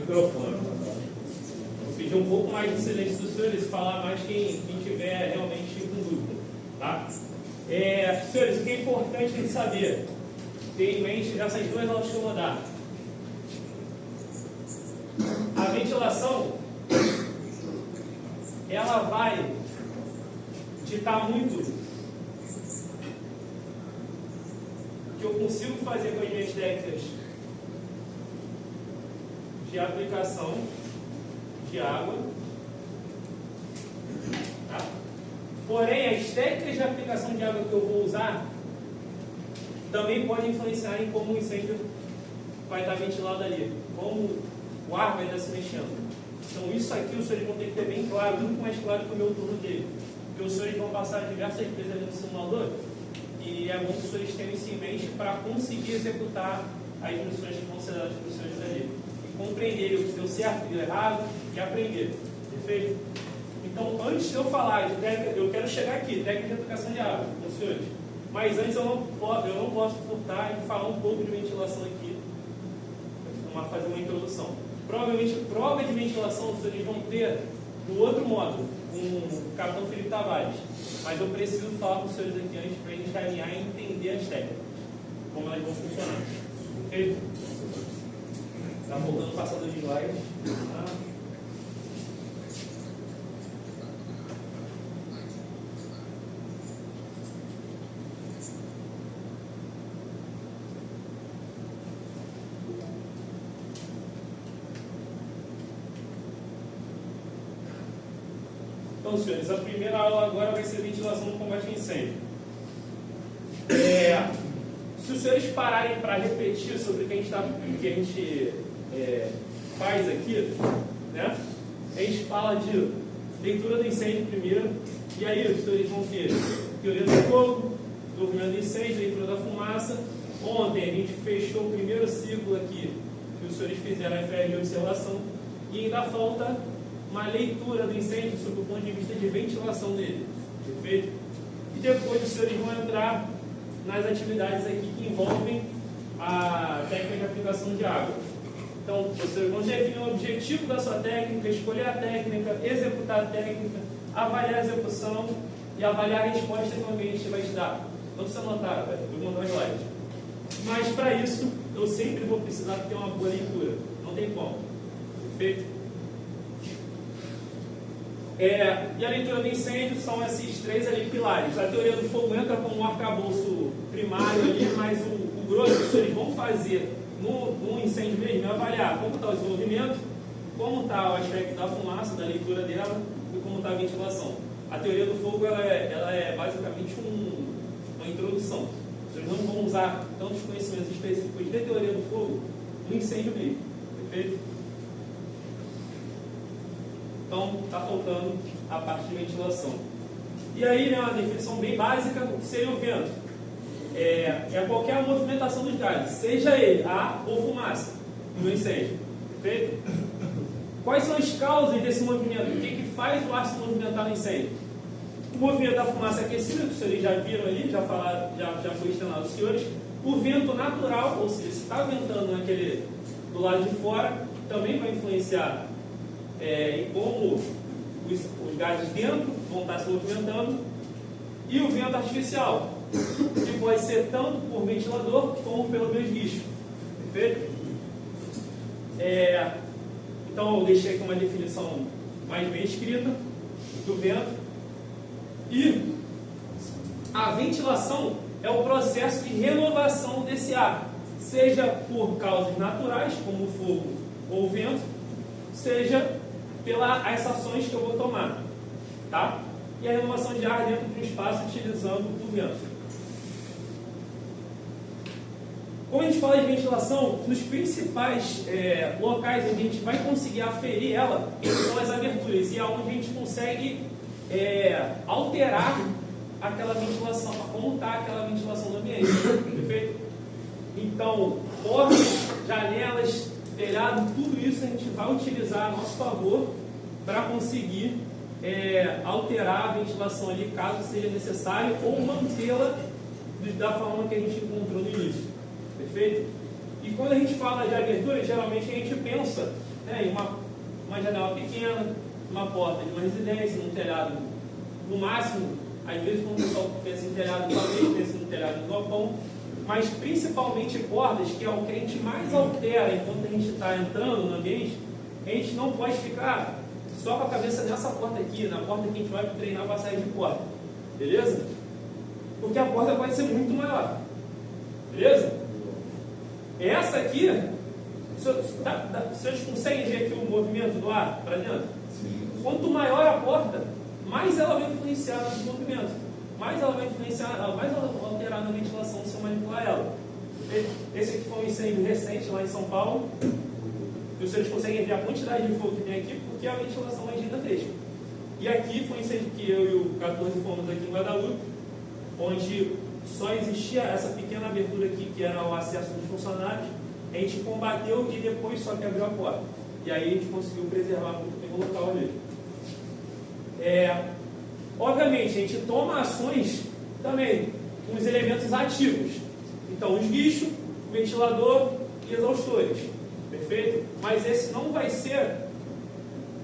microfone. Vou pedir um pouco mais de silêncio dos senhores e falar mais quem tiver realmente com dúvida. Tá? Senhores, o que é importante a gente saber? Ter em mente essas duas aulas que eu vou dar. A ventilação, ela vai ditar muito o que eu consigo fazer com as minhas técnicas de aplicação de água. Tá? Porém, as técnicas de aplicação de água que eu vou usar também podem influenciar em como o incêndio vai estar ventilado ali, como o ar vai estar se mexendo. Então, isso aqui os senhores vão ter que ter bem claro, muito mais claro que o meu turno dele. Porque os senhores vão passar diversas vezes ali no simulador e é bom que os senhores tenham isso em mente para conseguir executar as missões que vão ser dadas para os senhores ali. E compreender o que deu certo, o que deu errado e aprender. Perfeito? Então, antes de eu falar de técnica, eu quero chegar aqui, técnica de aplicação de água, com os senhores. Mas antes eu não posso furtar e falar um pouco de ventilação aqui, fazer uma introdução. Provavelmente, prova de ventilação os senhores vão ter do outro módulo, com o capitão Felipe Tavares. Mas eu preciso falar com os senhores aqui antes para a gente alinhar e entender as técnicas, como elas vão funcionar. Perfeito? Está voltando o passador de slide. Então, senhores, a primeira aula agora vai ser ventilação no combate a incêndio. Se os senhores pararem para refletir sobre o que a gente faz aqui, né? A gente fala de leitura do incêndio primeiro, e aí os senhores vão ter teoria do fogo, desenvolvimento do incêndio, leitura da fumaça. Ontem a gente fechou o primeiro ciclo aqui, que os senhores fizeram a FR de observação, e ainda falta uma leitura do incêndio sob o ponto de vista de ventilação dele. Perfeito? E depois os senhores vão entrar nas atividades aqui que envolvem a técnica de aplicação de água. Então, vocês vão definir o objetivo da sua técnica, escolher a técnica, executar a técnica, avaliar a execução e avaliar a resposta que o ambiente vai te dar. Não precisa anotar, vou mandar um slide. Mas para isso, eu sempre vou precisar ter uma boa leitura. Não tem como. Perfeito? E a leitura do incêndio são esses três ali pilares. A teoria do fogo entra como um arcabouço primário ali, mas o grosso que eles vão fazer no incêndio mesmo é avaliar como está o desenvolvimento, como está o aspecto da fumaça, da leitura dela e como está a ventilação. A teoria do fogo ela é basicamente uma introdução. Vocês não vão usar tantos conhecimentos específicos de teoria do fogo no incêndio mesmo. Perfeito? Então, está faltando a parte de ventilação. E aí, né, uma definição bem básica seria o vento. É qualquer movimentação dos gases, seja ele ar ou fumaça, no incêndio. Perfeito? Quais são as causas desse movimento? O que faz o ar se movimentar no incêndio? O movimento da fumaça aquecida, que os senhores já viram ali, já foi externado aos senhores. O vento natural, ou seja, se está ventando do lado de fora, também vai influenciar em como os gases dentro vão estar se movimentando, e o vento artificial, que pode ser tanto por ventilador como pelo meu esguicho. Perfeito? Então eu deixei aqui uma definição mais bem escrita do vento. E a ventilação é o processo de renovação desse ar, seja por causas naturais, como o fogo ou o vento, seja pelas ações que eu vou tomar, tá? E a renovação de ar dentro de um espaço utilizando o vento. Quando a gente fala de ventilação, nos principais locais onde a gente vai conseguir aferir ela são as aberturas, e é onde a gente consegue alterar aquela ventilação, como está aquela ventilação do ambiente. Perfeito? Então, portas, janelas, telhado, tudo isso a gente vai utilizar a nosso favor para conseguir alterar a ventilação ali, caso seja necessário, ou mantê-la da forma que a gente encontrou no início. Perfeito? E quando a gente fala de abertura, geralmente a gente pensa tem uma janela pequena, uma porta de uma residência, um telhado, no máximo, às vezes quando o pessoal pensa em telhado, talvez pense no telhado do galpão, mas principalmente portas, que é o que a gente mais altera enquanto a gente está entrando no ambiente. A gente não pode ficar só com a cabeça nessa porta aqui, na porta que a gente vai treinar para sair de porta, beleza? Porque a porta pode ser muito maior, beleza? Essa aqui, vocês conseguem ver aqui o movimento do ar para dentro? Sim. Quanto maior a porta, mais ela vai influenciar nos movimentos, mais ela vai influenciar, mais ela vai alterar na ventilação se eu manipular ela. Esse aqui foi um incêndio recente lá em São Paulo. E vocês conseguem ver a quantidade de fogo que tem aqui, porque a ventilação é gigantesca. E aqui foi um incêndio que eu e o 14 fomos aqui em Guadalupe, onde só existia essa pequena abertura aqui, que era o acesso dos funcionários. A gente combateu e depois só que abriu a porta. E aí a gente conseguiu preservar muito bem o local ali. Obviamente, a gente toma ações também com os elementos ativos. Então, os guichos, ventilador e exaustores. Perfeito? Mas esse não vai ser,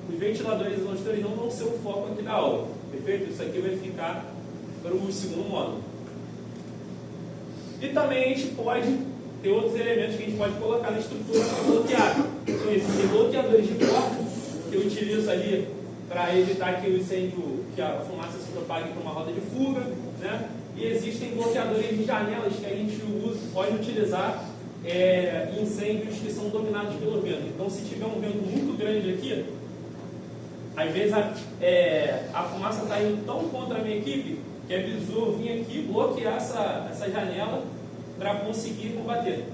os ventiladores e exaustores não vão ser o foco aqui da aula. Perfeito? Isso aqui vai ficar para o segundo módulo. E também a gente pode ter outros elementos que a gente pode colocar na estrutura para bloquear. Então, existem bloqueadores de porta que eu utilizo ali para evitar que o incêndio, que a fumaça se propague para uma roda de fuga, né? E existem bloqueadores de janelas que a gente pode utilizar em incêndios que são dominados pelo vento. Então, se tiver um vento muito grande aqui, às vezes a fumaça está indo tão contra a minha equipe que é preciso vir aqui bloquear essa janela para conseguir combater.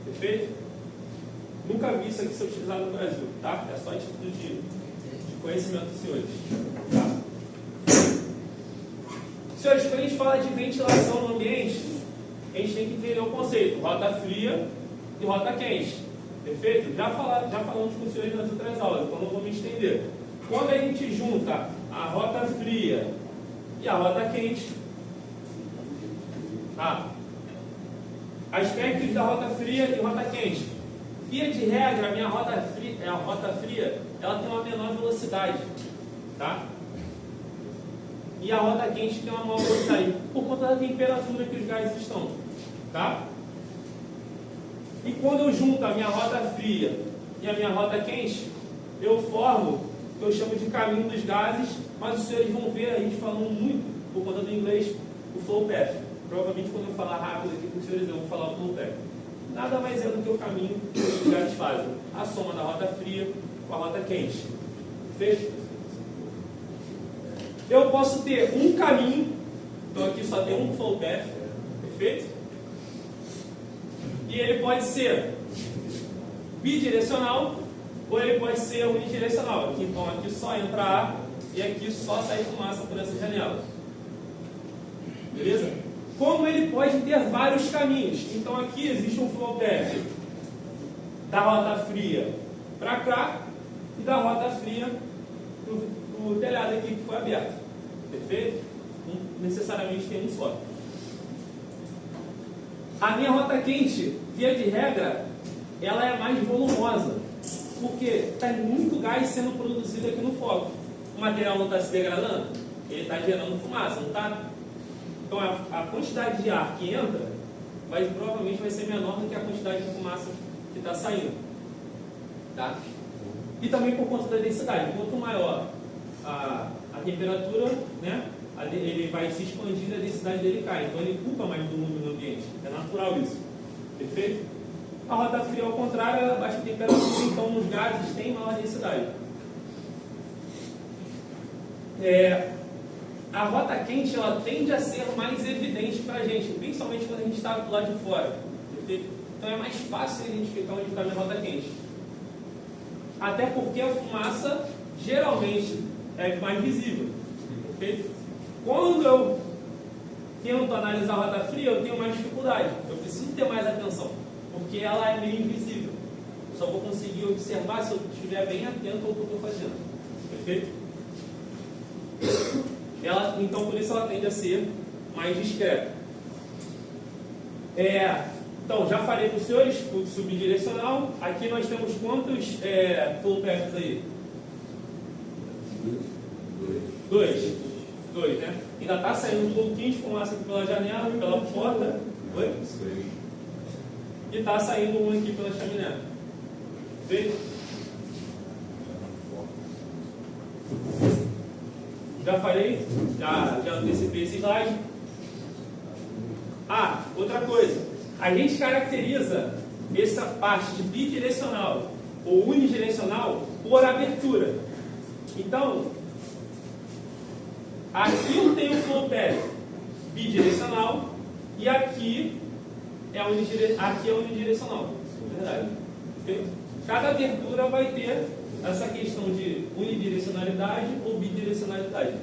Perfeito? Nunca vi isso aqui ser utilizado no Brasil, tá? É só a título de conhecimento dos senhores. Tá? Senhores, quando a gente fala de ventilação no ambiente, a gente tem que entender o conceito, rota fria e rota quente. Perfeito? Já falamos com os senhores nas outras aulas, então não vou me estender. Quando a gente junta a rota fria e a rota quente, aspectos da rota fria e rota quente. Via de regra, a minha rota fria, ela tem uma menor velocidade, tá? E a rota quente tem uma maior velocidade, por conta da temperatura que os gases estão, tá? E quando eu junto a minha rota fria e a minha rota quente, eu formo o que eu chamo de caminho dos gases, mas os senhores vão ver a gente falando muito, por conta do inglês, o flow path. Provavelmente quando eu falar rápido aqui com os senhores eu vou falar o flow path. Nada mais é do que o caminho que os gases fazem, a soma da rota fria com a rota quente. Perfeito? Eu posso ter um caminho, então aqui só tem um flow path, perfeito? E ele pode ser bidirecional ou ele pode ser unidirecional. Então aqui só entra ar e aqui só sai fumaça por essa janela. Beleza? Como ele pode ter vários caminhos. Então aqui existe um flow path da rota fria para cá e da rota fria do telhado aqui que foi aberto. Perfeito? Não necessariamente tem um só. A minha rota quente, via de regra, ela é mais volumosa, porque está muito gás sendo produzido aqui no foco. O material não está se degradando, ele está gerando fumaça, não está? Então a quantidade de ar que entra provavelmente vai ser menor do que a quantidade de fumaça que está saindo. Tá? E também por conta da densidade. Quanto maior a temperatura, né, ele vai se expandindo e a densidade dele cai. Então ele ocupa mais volume no ambiente. É natural isso. Perfeito? A rota fria, ao contrário, ela baixa a temperatura, então os gases têm maior densidade. A rota quente ela tende a ser mais evidente para a gente, principalmente quando a gente está do lado de fora. Perfeito? Então é mais fácil identificar onde está a minha rota quente. Até porque a fumaça geralmente é mais visível. Perfeito? Quando eu tento analisar a rota fria, eu tenho mais dificuldade. Eu preciso ter mais atenção, porque ela é meio invisível. Eu só vou conseguir observar se eu estiver bem atento ao que eu estou fazendo. Perfeito? Então, por isso ela tende a ser mais discreta. Então, já falei para os senhores, fluxo bidirecional. Aqui nós temos quantos flow paths aí? Dois, né? Ainda está saindo um pouquinho de fumaça aqui pela janela, pela porta. Oi? E está saindo um aqui pela chaminé. Perfeito? Já falei, já antecipei esse slide. Outra coisa. A gente caracteriza essa parte de bidirecional ou unidirecional por abertura. Então, aqui eu tenho o flow path bidirecional e aqui é unidirecional. Verdade. Perfeito? Cada abertura vai ter essa questão de unidirecionalidade ou bidirecionalidade.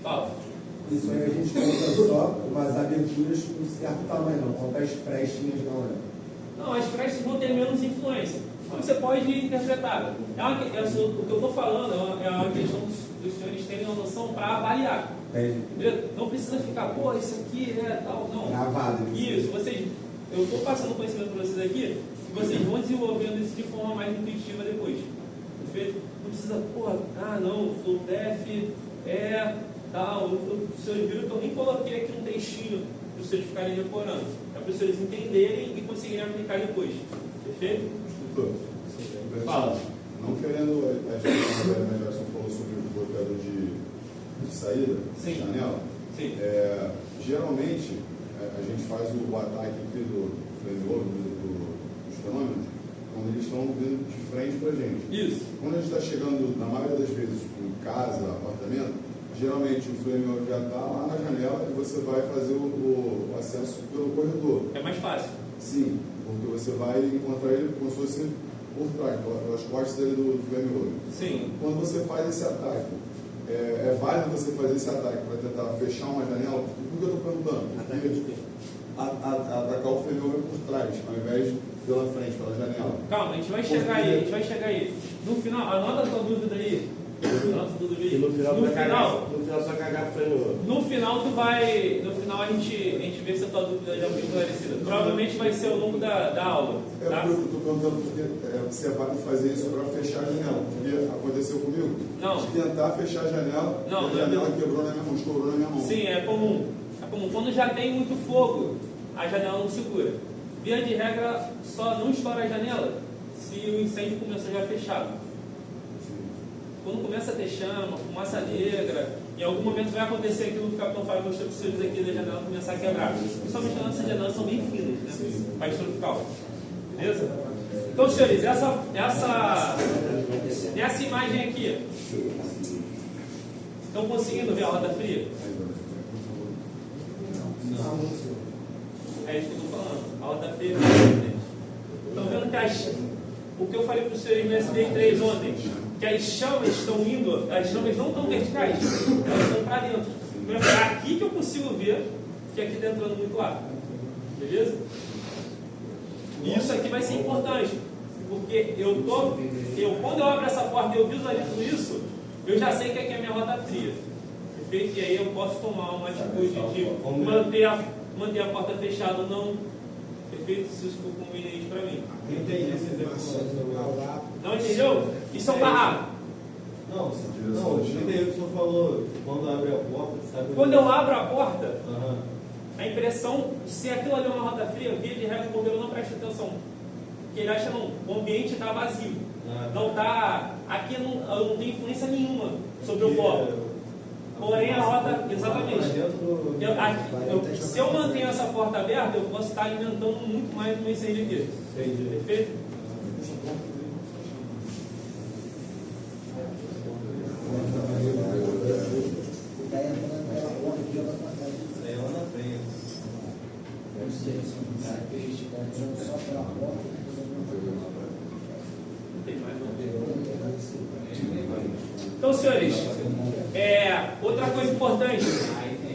Fala. Isso aí a gente conta só umas aberturas com certo tamanho, não conta as frestinhas não, né? Não, as frestas vão ter menos influência. Então você pode interpretar. O que eu estou falando é uma questão dos senhores terem uma noção para avaliar. Não precisa ficar, pô, isso aqui é tal, não. Gravado. Isso, eu estou passando conhecimento para vocês aqui, e vocês vão desenvolvendo isso de forma mais intuitiva depois. Perfeito? Não precisa, não, flow path é tal. Os senhores viram que eu nem coloquei aqui um textinho para os senhores ficarem decorando. É para os senhores entenderem e conseguirem aplicar depois. Perfeito? Doutor, fala. Não querendo a Gerson falou sobre o bloqueador de saída, Sim. janela. Sim. Geralmente a gente faz o ataque aqui do framework, dos fenômenos, quando eles estão vindo de frente para a gente. Isso. Quando a gente está chegando, na maioria das vezes, em casa, apartamento, geralmente o framework já está lá na janela e você vai fazer o acesso pelo corredor. É mais fácil. Sim, porque você vai encontrar ele como se fosse por trás, pelas costas dele do framework. Sim. Quando você faz esse ataque, é válido você fazer esse ataque para tentar fechar uma janela? Por que eu estou perguntando? Porque atacar o framework por trás, ao invés de pela frente, pela janela. Calma, a gente vai chegar aí, No final, anota a tua dúvida aí. No final a gente vê se a tua dúvida já foi esclarecida. Provavelmente vai ser ao longo da aula. Tá? Eu estou perguntando porque você vai fazer isso para fechar a janela. Porque aconteceu comigo. Não. De tentar fechar a janela, não, a janela quebrou na minha mão, estourou na minha mão. Sim, é comum. Quando já tem muito fogo, a janela não segura. Via de regra, só não estoura a janela se o incêndio começou já fechado. Quando começa a ter chama, fumaça negra, em algum momento vai acontecer aquilo que o Capitão Fábio mostrou para vocês aqui da janela começar a quebrar. Principalmente quando essas janelas são bem finas, né? País tropical. Beleza? Então, senhores, essa imagem aqui. Estão conseguindo ver a roda fria? É isso que eu estou falando. A roda fria. Estão vendo que o que eu falei para os senhores no SDI3 ontem, que as chamas estão indo, as chamas não estão verticais, elas estão para dentro. Então é aqui que eu consigo ver que aqui está entrando muito ar. Beleza? E isso aqui vai ser importante, porque quando eu abro essa porta e eu visualizo isso, eu já sei que aqui é a minha rota fria. Perfeito? E aí eu posso tomar uma atitude de manter a porta fechada ou não. Perfeito? Se isso for conveniente para mim. Entendi esse exemplo. Não entendeu? Isso é um barraco. Não, entendi o que o senhor falou. Quando abre a porta, sabe? Quando eu abro a porta, a impressão, se aquilo ali é uma roda fria, via de regra o bombeiro não presta atenção. Porque ele acha não, o ambiente está vazio. Não está. Aqui não tem influência nenhuma sobre o foco. Porém a roda, exatamente. Se eu mantenho essa porta aberta, eu posso estar alimentando muito mais o meu incêndio aqui. Perfeito? Então, senhores, outra coisa importante,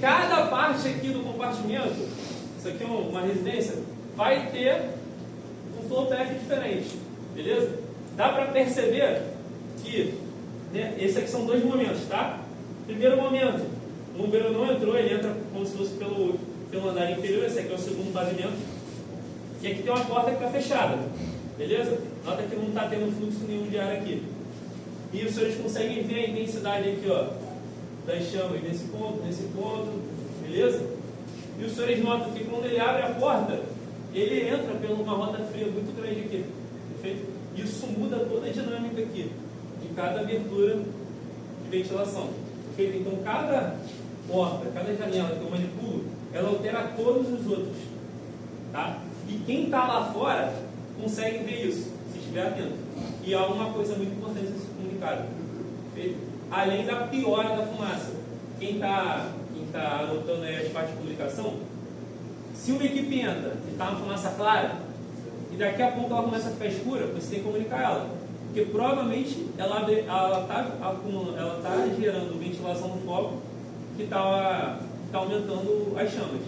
cada parte aqui do compartimento, isso aqui é uma residência, vai ter um flow path diferente, beleza? Dá para perceber que, esses aqui são dois momentos, tá? Primeiro momento, O bombeiro não entrou, ele entra como se fosse pelo andar inferior, esse aqui é o segundo pavimento. E aqui tem uma porta que está fechada, beleza? Nota que não está tendo fluxo nenhum de ar aqui. E os senhores conseguem ver a intensidade aqui, ó, das chamas nesse ponto, beleza? E os senhores notam que quando ele abre a porta, ele entra por uma rota fria muito grande aqui, perfeito? Isso muda toda a dinâmica aqui, de cada abertura de ventilação, perfeito? Então, cada porta, cada janela que eu manipulo, ela altera todos os outros, tá? E quem está lá fora consegue ver isso, se estiver atento. E há uma coisa muito importante a ser comunicada, perfeito? Além da piora da fumaça. Quem está anotando aí as partes de comunicação, se uma equipe entra e está uma fumaça clara, e daqui a pouco ela começa a ficar escura, você tem que comunicar ela. Porque provavelmente ela está gerando ventilação no foco que está aumentando as chamas.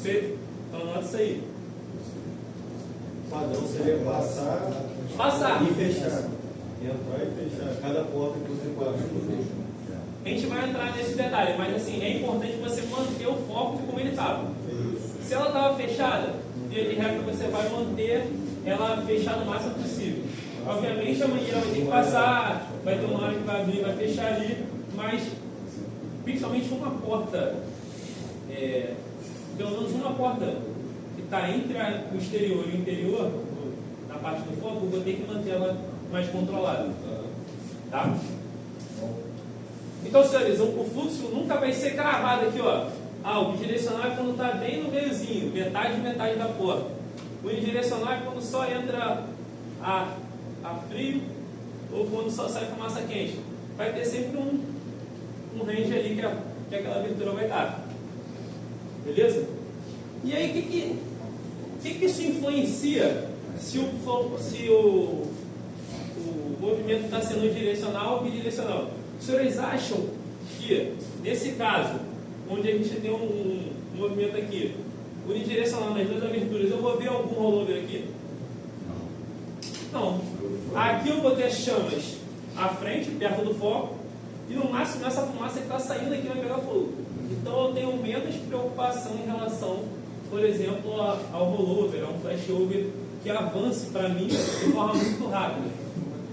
Perfeito? Então anota isso aí. O padrão seria passar e fechar. Entrar e fechar cada porta que você passa. A gente vai entrar nesse detalhe, mas assim, é importante você manter o foco de como ele estava. Se ela estava fechada, de regra você vai manter ela fechada o máximo possível. Obviamente a mangueira vai ter que passar, vai ter uma hora que vai abrir, vai fechar ali, mas principalmente uma porta, pelo menos uma porta que está entre o exterior e o interior, na parte do foco, eu vou ter que manter ela mais controlada. Tá? Então, senhores, o fluxo nunca vai ser cravado aqui, ó. O bidirecional é quando está bem no meiozinho, metade da porta. O unidirecional é quando só entra a frio ou quando só sai fumaça quente. Vai ter sempre um range ali que aquela abertura vai dar. Beleza? E aí, o que isso influencia se o movimento está sendo direcional ou bidirecional? Os senhores acham que, nesse caso, onde a gente tem um movimento aqui, unidirecional nas duas aberturas, eu vou ver algum rollover aqui? Não. Aqui eu vou ter chamas à frente, perto do foco, e no máximo essa fumaça que está saindo aqui vai pegar fogo. Então eu tenho menos preocupação em relação, por exemplo, ao rollover, a um flashover que avance para mim de forma muito rápida.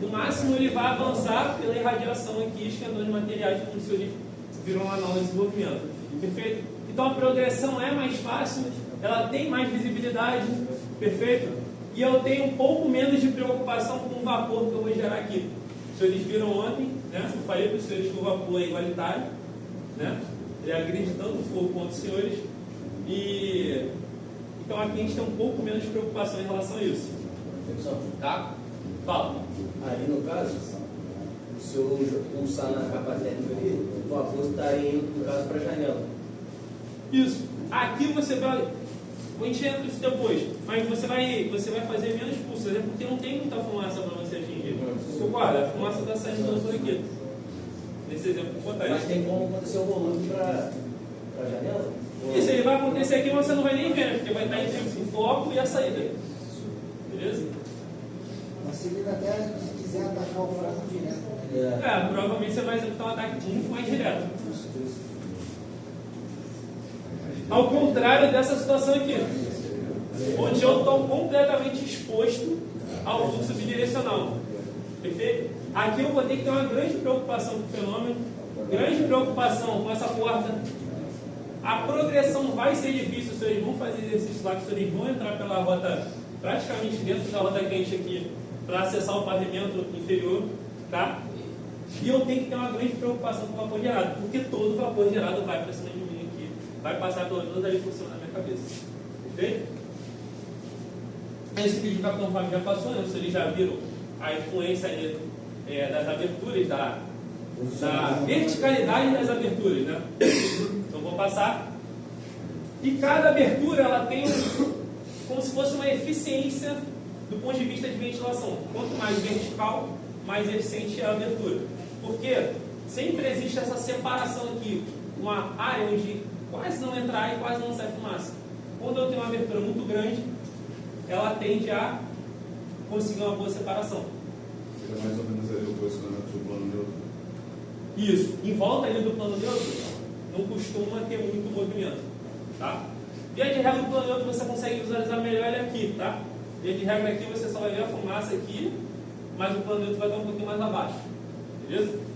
No máximo ele vai avançar pela irradiação aqui, esquentando os materiais, como se eles viram lá na aula de desenvolvimento. Perfeito? Então a progressão é mais fácil, ela tem mais visibilidade, perfeito? E eu tenho um pouco menos de preocupação com o vapor que eu vou gerar aqui. Os senhores viram ontem, né? Eu falei para os senhores que o vapor é igualitário, né? Ele agride tanto o fogo quanto os senhores. Então aqui a gente tem um pouco menos de preocupação em relação a isso. Tá? Fala. Ali no caso, se eu pulsar na capa térmica ali, o vapor está indo, no caso, para a janela. Isso. Aqui você vai. A gente entra isso depois, mas você vai fazer menos pulsos, é porque não tem muita fumaça para você atingir. Concorda? A fumaça está saindo por aqui. Nesse exemplo, vou botar Mas isso. tem como acontecer o volume para a janela? Isso, ele vai acontecer aqui, mas você não vai nem ver, porque vai estar entre o foco e a saída. Beleza? Facilita até se quiser atacar o fraco direto. Provavelmente você vai executar um ataque muito mais direto. Ao contrário dessa situação aqui, onde eu estou completamente exposto ao fluxo bidirecional. Perfeito? Aqui eu vou ter que ter uma grande preocupação com o fenômeno, grande preocupação com essa porta. A progressão vai ser difícil, os senhores vão fazer exercício lá, que os senhores vão entrar pela rota, praticamente dentro da rota quente aqui, para acessar o pavimento inferior, tá? E eu tenho que ter uma grande preocupação com o vapor gerado, porque todo vapor gerado vai para cima de mim aqui, vai passar pelo menos ali por cima da minha cabeça. Perfeito? Esse vídeo que o Capitão Fábio já passou, né? Vocês já viram a influência ali, das aberturas, da verticalidade das aberturas, né? Então vou passar. E cada abertura ela tem como se fosse uma eficiência do ponto de vista de ventilação. Quanto mais vertical, mais eficiente é a abertura. Porque sempre existe essa separação aqui, uma área onde quase não entra ar e quase não sai fumaça. Quando eu tenho uma abertura muito grande, ela tende a conseguir uma boa separação. Seria mais ou menos ali o posicionamento do plano neutro. Isso. Em volta ali do plano neutro, não costuma ter muito movimento, tá? Via de regra, o plano neutro você consegue visualizar melhor ele aqui, tá? Via de regra aqui você só vai ver a fumaça aqui, mas o plano neutro vai estar um pouquinho mais abaixo, beleza?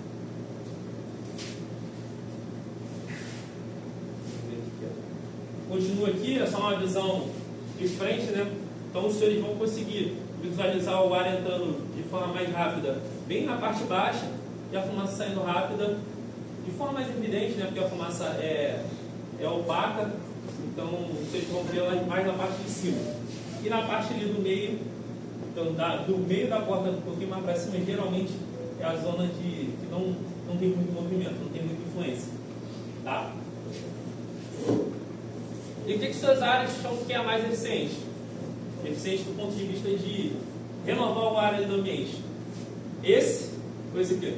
Continua aqui, é só uma visão de frente, né? Então os senhores vão conseguir visualizar o ar entrando de forma mais rápida bem na parte baixa e a fumaça saindo rápida de forma mais evidente, né? Porque a fumaça é opaca, então vocês vão ver ela mais na parte de cima. E na parte ali do meio, então do meio da porta um pouquinho mais para cima, geralmente é a zona que não tem muito movimento, não tem muita influência, tá? E o que suas áreas acham que é mais eficiente? Eficiente do ponto de vista de renovar o ar ali do ambiente. Esse ou esse aqui?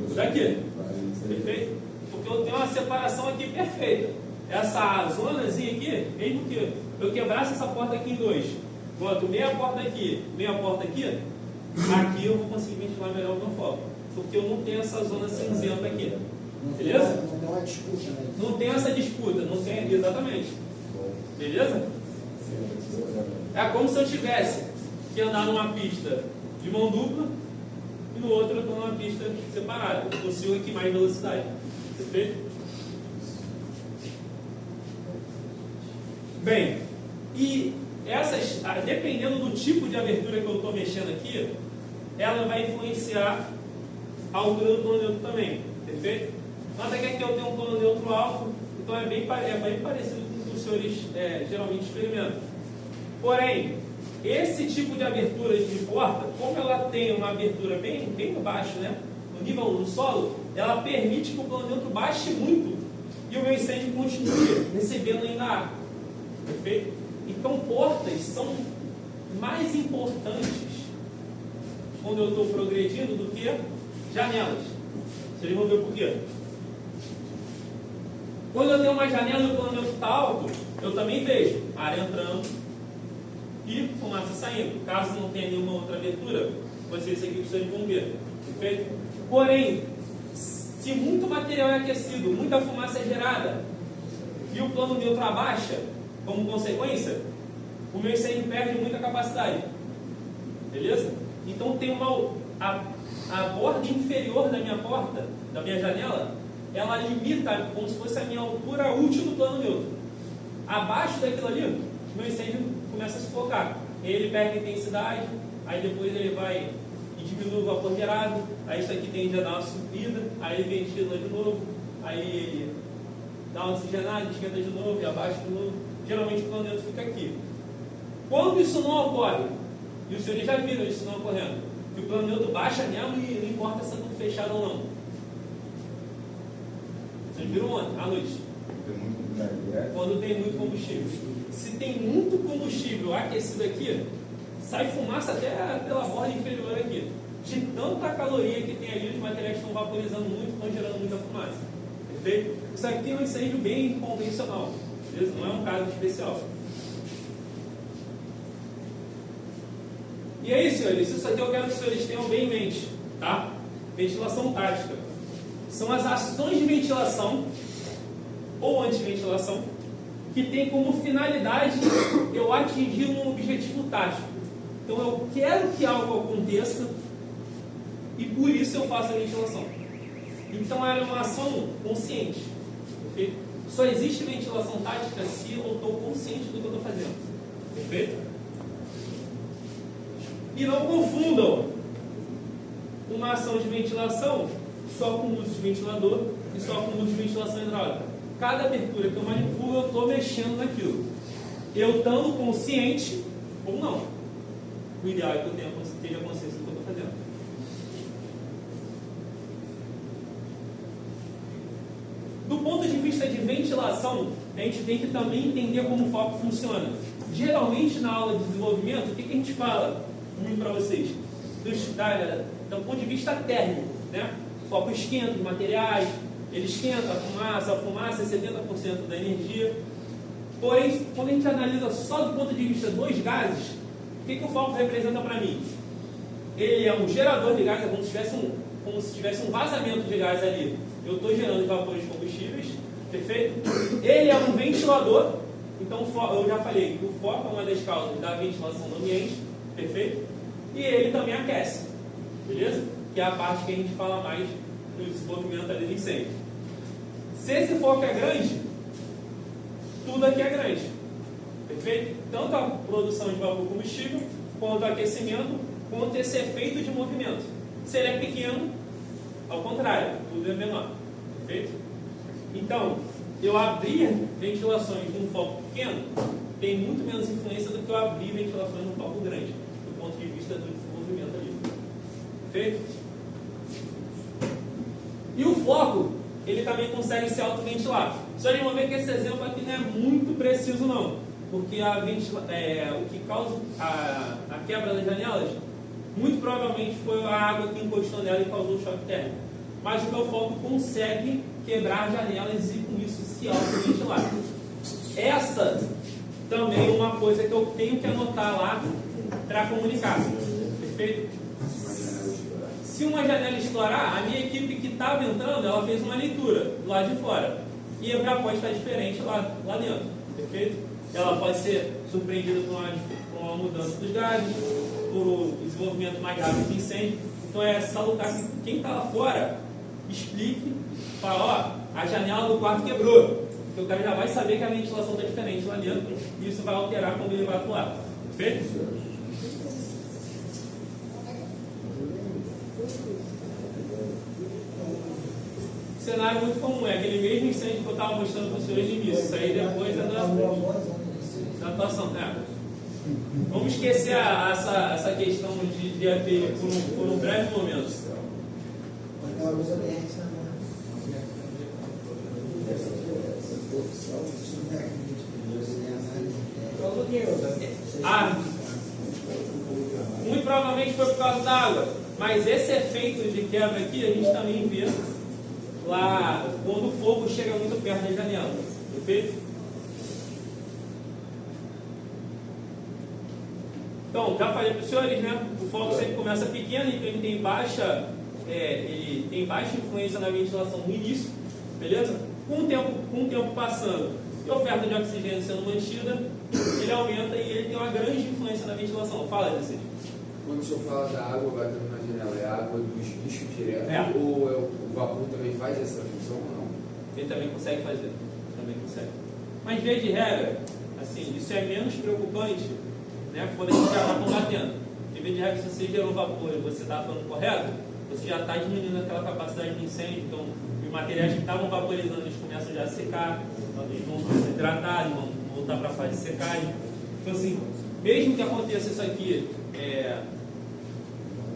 O daqui. Perfeito? Porque eu tenho uma separação aqui perfeita. Essa zonazinha aqui, mesmo que eu quebrasse essa porta aqui em dois, boto meia porta aqui, aqui eu vou conseguir ventilar melhor o meu foco. Porque eu não tenho essa zona cinzenta aqui. Beleza? Não tem uma disputa, né? Não tem essa disputa, não tem, exatamente. Beleza? É como se eu tivesse que andar numa pista de mão dupla e no outro eu estou numa pista separada. Eu consigo aqui mais velocidade. Perfeito? Bem, e essas, dependendo do tipo de abertura que eu estou mexendo aqui, ela vai influenciar a altura do plano neutro também. Perfeito? Nota que aqui eu tenho um plano neutro alto, então é bem parecido com o que os senhores geralmente experimentam. Porém, esse tipo de abertura de porta, como ela tem uma abertura bem baixo, né, no nível do solo, ela permite que o plano neutro baixe muito e o meu incêndio continue recebendo ainda ar. Perfeito? Então, portas são mais importantes quando eu estou progredindo do que janelas. Vocês vão ver por quê. Quando eu tenho uma janela e o plano neutro está alto, eu também vejo ar entrando e fumaça saindo. Caso não tenha nenhuma outra abertura, vai ser isso aqui que vocês vão ver. Perfeito? Porém, se muito material é aquecido, muita fumaça é gerada e o plano neutro abaixa, como consequência, o meu incêndio perde muita capacidade. Beleza? Então tem a borda inferior da minha porta, da minha janela, ela limita como se fosse a minha altura útil do plano neutro. Abaixo daquilo ali, o meu incêndio começa a sufocar. Ele perde intensidade, aí depois ele vai e diminui o vapor gerado, aí isso aqui tende a dar uma subida, aí ele ventila de novo, aí ele dá uma oxigenada, esquenta de novo e abaixa de novo. Geralmente o plano neutro fica aqui. Quando isso não ocorre, e os senhores já viram isso não ocorrendo, que o plano neutro baixa mesmo e não importa se está tudo fechado ou não. Vocês viram ontem, à noite? Quando tem muito combustível. Se tem muito combustível aquecido aqui, sai fumaça até pela borda inferior aqui. De tanta caloria que tem ali, os materiais estão vaporizando muito, estão gerando muita fumaça. Perfeito? Isso aqui é um incêndio bem convencional. Beleza? Não é um caso especial. E aí, senhores, isso aqui eu quero que os senhores tenham bem em mente, tá? Ventilação tática. São as ações de ventilação ou antiventilação que tem como finalidade eu atingir um objetivo tático. Então eu quero que algo aconteça e por isso eu faço a ventilação. Então ela é uma ação consciente. Perfeito? Só existe ventilação tática se eu estou consciente do que eu estou fazendo. Perfeito? E não confundam uma ação de ventilação só com uso de ventilador e só com uso de ventilação hidráulica. Cada abertura que eu manipulo, eu estou mexendo naquilo. Eu estando consciente ou não. O ideal é que eu tenha consciência do que eu estou fazendo. Do ponto de vista de ventilação, a gente tem que também entender como o foco funciona. Geralmente, na aula de desenvolvimento, o que a gente fala muito para vocês? Do ponto de vista térmico, né? O foco esquenta os materiais, ele esquenta a fumaça é 70% da energia. Porém, quando a gente analisa só do ponto de vista dos gases, o que o foco representa para mim? Ele é um gerador de gás, é como se tivesse um vazamento de gás ali eu estou gerando vapores combustíveis, perfeito? Ele é um ventilador, então eu já falei que o foco é uma das causas da ventilação do ambiente, perfeito? E ele também aquece, beleza? Que é a parte que a gente fala mais no desenvolvimento ali do incêndio. Se esse foco é grande, tudo aqui é grande, perfeito? Tanto a produção de vapor combustível, quanto o aquecimento, quanto esse efeito de movimento. Se ele é pequeno, ao contrário, tudo é menor, perfeito? Então, eu abrir ventilações num foco pequeno tem muito menos influência do que eu abrir ventilações num foco grande, do ponto de vista do desenvolvimento ali, perfeito? E o foco, ele também consegue se autoventilar. Só de ver que esse exemplo aqui não é muito preciso não, porque o que causa a quebra das janelas, muito provavelmente foi a água que encostou nela e causou o choque térmico. Mas o meu foco consegue quebrar janelas e com isso se autoventilar. Essa também é uma coisa que eu tenho que anotar lá para comunicar, perfeito? Se uma janela estourar, a minha equipe que estava entrando, ela fez uma leitura lá de fora. E já pode estar diferente lá dentro, perfeito? Ela pode ser surpreendida por uma mudança dos gases, por um desenvolvimento mais rápido do incêndio. Então é salutar que quem está lá fora explique, fala, ó, a janela do quarto quebrou. Porque o cara já vai saber que a ventilação está diferente lá dentro e isso vai alterar como ele vai atuar. Perfeito? Cenário muito comum, é aquele mesmo incêndio que eu estava mostrando para os senhores no início. Isso aí depois é da atuação. Vamos esquecer essa questão de API por um breve momento. Muito provavelmente foi por causa da água, mas esse efeito de quebra aqui a gente também vê lá quando o fogo chega muito perto da janela, perfeito? Então, já falei para os senhores, né? O fogo sempre começa pequeno, então ele tem baixa influência na ventilação no início, beleza? Com o tempo passando e a oferta de oxigênio sendo mantida, ele aumenta e ele tem uma grande influência na ventilação. Fala, Dessê. Quando o senhor fala da água batendo na janela, é a água do esguicho direto? É. Ou o vapor também faz essa função ou não? Ele também consegue fazer. Também consegue. Mas, via de regra, assim, isso é menos preocupante, né, quando a gente já está combatendo. Porque, via de regra, se você gerou vapor e você está atuando correto, você já está diminuindo aquela capacidade de incêndio. Então, os materiais que estavam vaporizando, eles começam já a secar, eles vão se hidratar, vão voltar para a fase de secagem. Então, assim, mesmo que aconteça isso aqui,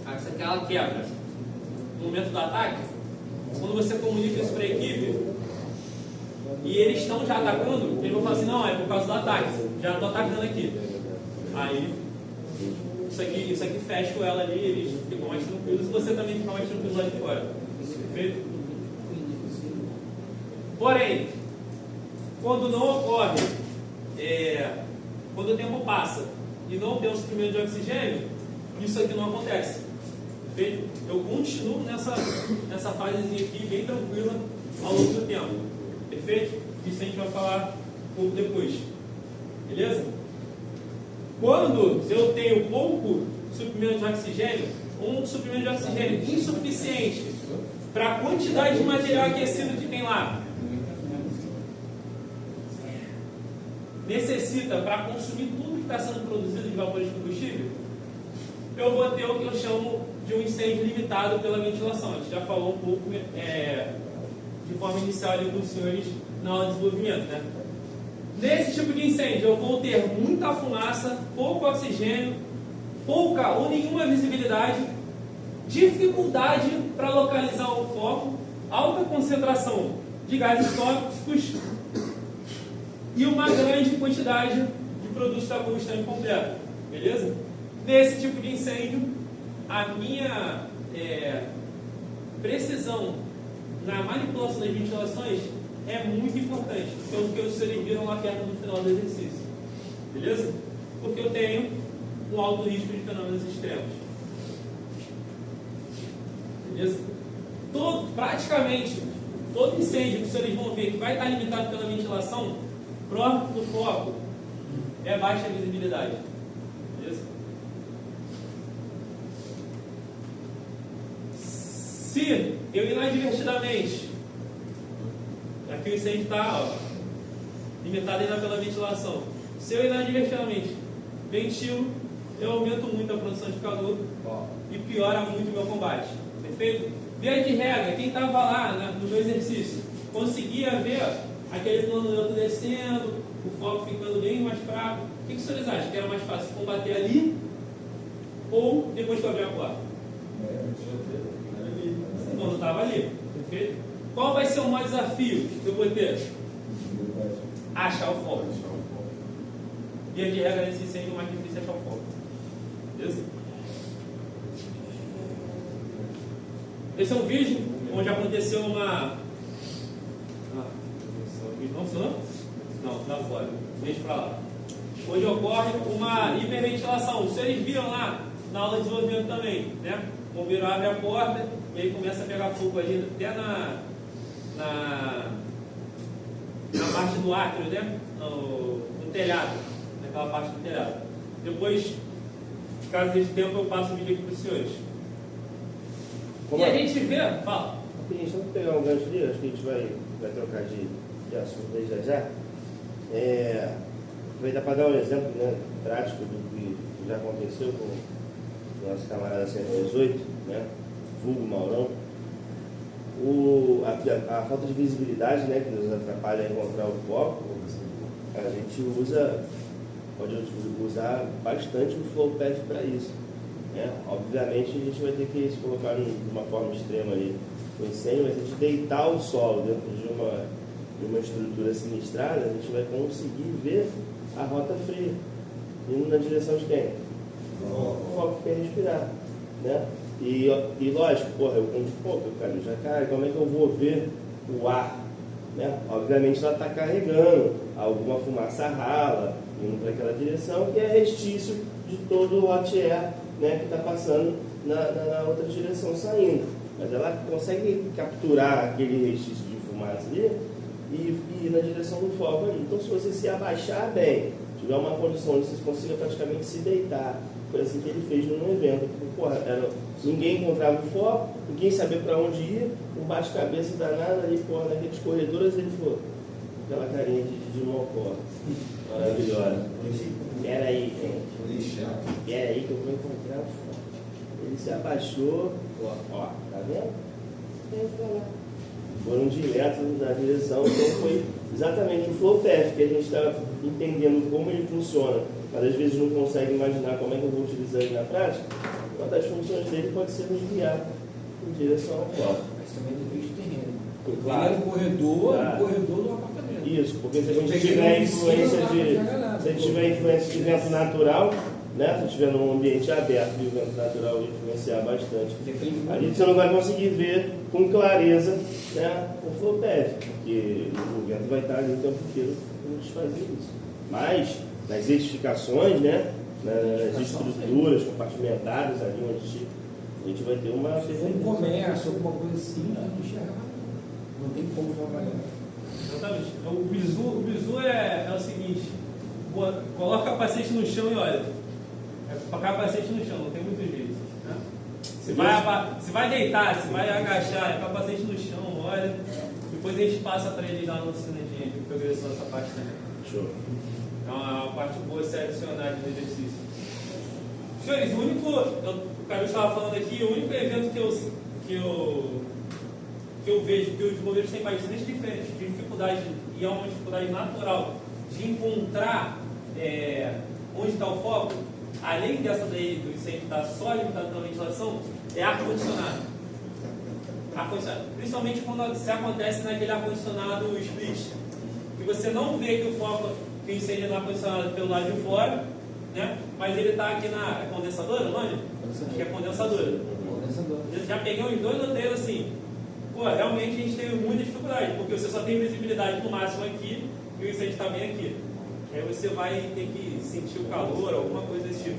aquela quebra no momento do ataque, quando você comunica isso para a equipe e eles estão já atacando, eles vão falar assim, não, é por causa do ataque, já estou atacando aqui. Aí isso aqui fecha com ela ali, eles ficam mais tranquilos e você também fica mais tranquilo lá de fora. Perfeito? Porém, quando não ocorre, quando o tempo passa e não tem o suprimento de oxigênio, isso aqui não acontece. Perfeito? Eu continuo nessa fasezinha aqui, bem tranquila, ao longo do tempo. Perfeito? Isso a gente vai falar um pouco depois. Beleza? Quando eu tenho pouco suprimento de oxigênio, um suprimento de oxigênio insuficiente para a quantidade de material aquecido que tem lá, necessita para consumir tudo que está sendo produzido de vapores de combustível, eu vou ter o que eu chamo de um incêndio limitado pela ventilação. A gente já falou um pouco de forma inicial ali com os senhores na aula de desenvolvimento, né? Nesse tipo de incêndio, eu vou ter muita fumaça, pouco oxigênio, pouca ou nenhuma visibilidade, dificuldade para localizar o foco, alta concentração de gases tóxicos e uma grande quantidade de produtos da combustão incompleta. Beleza? Nesse tipo de incêndio, a minha precisão na manipulação das ventilações é muito importante, que é o que vocês viram lá perto no final do exercício. Beleza? Porque eu tenho um alto risco de fenômenos extremos. Beleza? Praticamente todo incêndio que os senhores vão ver que vai estar limitado pela ventilação, próximo do foco, é baixa visibilidade. Beleza? Se eu inadvertidamente, aqui o incêndio está limitado ainda pela ventilação, se eu inadvertidamente ventilo, eu aumento muito a produção de calor e piora muito o meu combate. Perfeito? Via de regra, quem estava lá no meu exercício conseguia ver aquele plano neutro descendo, o foco ficando bem mais fraco. O que os senhores acham? Que era mais fácil combater ali ou depois que eu abrir a porta? Quando estava ali. Perfeito? Qual vai ser o maior desafio que eu vou ter? Achar o foco. Via de regra, nesse incêndio, o mais difícil é achar o foco. Beleza? Esse é um vídeo onde aconteceu uma. Não funcionou? Não, tá fora. Deixa pra lá. Onde ocorre uma hiperventilação. Vocês viram lá na aula de desenvolvimento também, né? O bombeiro abre a porta e aí começa a pegar fogo ali até na parte do átrio, né? No telhado. Naquela parte do telhado. Depois, caso desse tempo, eu passo o vídeo aqui para os senhores. E a gente vê, fala. Só para pegar um gancho ali, acho que a gente vai trocar de assunto aí já. Aproveitar para dar um exemplo, né, prático do que já aconteceu com o nosso camarada 118, né, vulgo Maurão. A falta de visibilidade, né, que nos atrapalha a encontrar o foco, a gente pode usar bastante o flow path para isso. Obviamente a gente vai ter que se colocar de uma forma extrema ali o incêndio, mas a gente deitar o solo dentro de uma estrutura sinistrada, a gente vai conseguir ver a rota fria, indo na direção de quem? O foco que quer respirar, né? E lógico, eu conto pouco, cara, como é que eu vou ver o ar? Né? Obviamente ela está carregando alguma fumaça rala, indo para aquela direção, que é restício de todo o hot air, né, que está passando na outra direção saindo. Mas ela consegue capturar aquele restício de fumaça ali e ir na direção do foco ali. Então, se você se abaixar bem, tiver uma condição onde você consiga praticamente se deitar, foi assim que ele fez no evento. Ninguém encontrava o foco, ninguém sabia para onde ir, um bate-cabeça danado ali, naqueles corredores, ele falou, aquela carinha de mocó, maravilhosa. Espera aí, gente. Espera aí que eu vou encontrar o foco. Ele se abaixou, tá vendo? Foram direto na direção, então foi exatamente o flow path que a gente está entendendo como ele funciona, mas às vezes não consegue imaginar como é que eu vou utilizar ele na prática. Uma das funções dele pode ser nos guiar em direção ao foco. Mas também depende do terreno. Claro. Ele era o corredor do apartamento. Isso, porque se a gente tiver influência de vento natural, né? Se estiver num ambiente aberto e o vento natural influenciar bastante, ali você não vai conseguir ver com clareza, né, o flow path, porque o vento vai estar ali o tempo inteiro para a gente fazer isso. Mas nas edificações, né, nas estruturas compartimentadas ali onde a gente vai ter uma um comércio, alguma coisa assim, não tem como trabalhar. Exatamente. O bizu é o seguinte: coloca o capacete no chão e olha. Capacete no chão, não tem muito jeito. Né? Se vai deitar, se vai agachar, é capacete no chão, olha. Depois a gente passa para ele lá na oficina de progressão essa parte também. Show. É uma parte boa se adicionar no exercício. Senhores, o Carlos estava falando aqui, o único evento que eu vejo que os bombeiros têm bastante dificuldade, e é uma dificuldade natural, de encontrar onde está o foco, além dessa daí do incêndio estar só limitado pela ventilação, é ar-condicionado. Principalmente quando se acontece naquele ar-condicionado split, que você não vê que o incêndio é ar-condicionado pelo lado de fora, né? Mas ele está aqui na condensadora, não é? Acho que é condensadora. Eu já peguei uns 2 roteiros assim. Realmente a gente teve muita dificuldade, porque você só tem visibilidade no máximo aqui e o incêndio está bem aqui. Aí você vai ter que sentir o calor, alguma coisa desse tipo.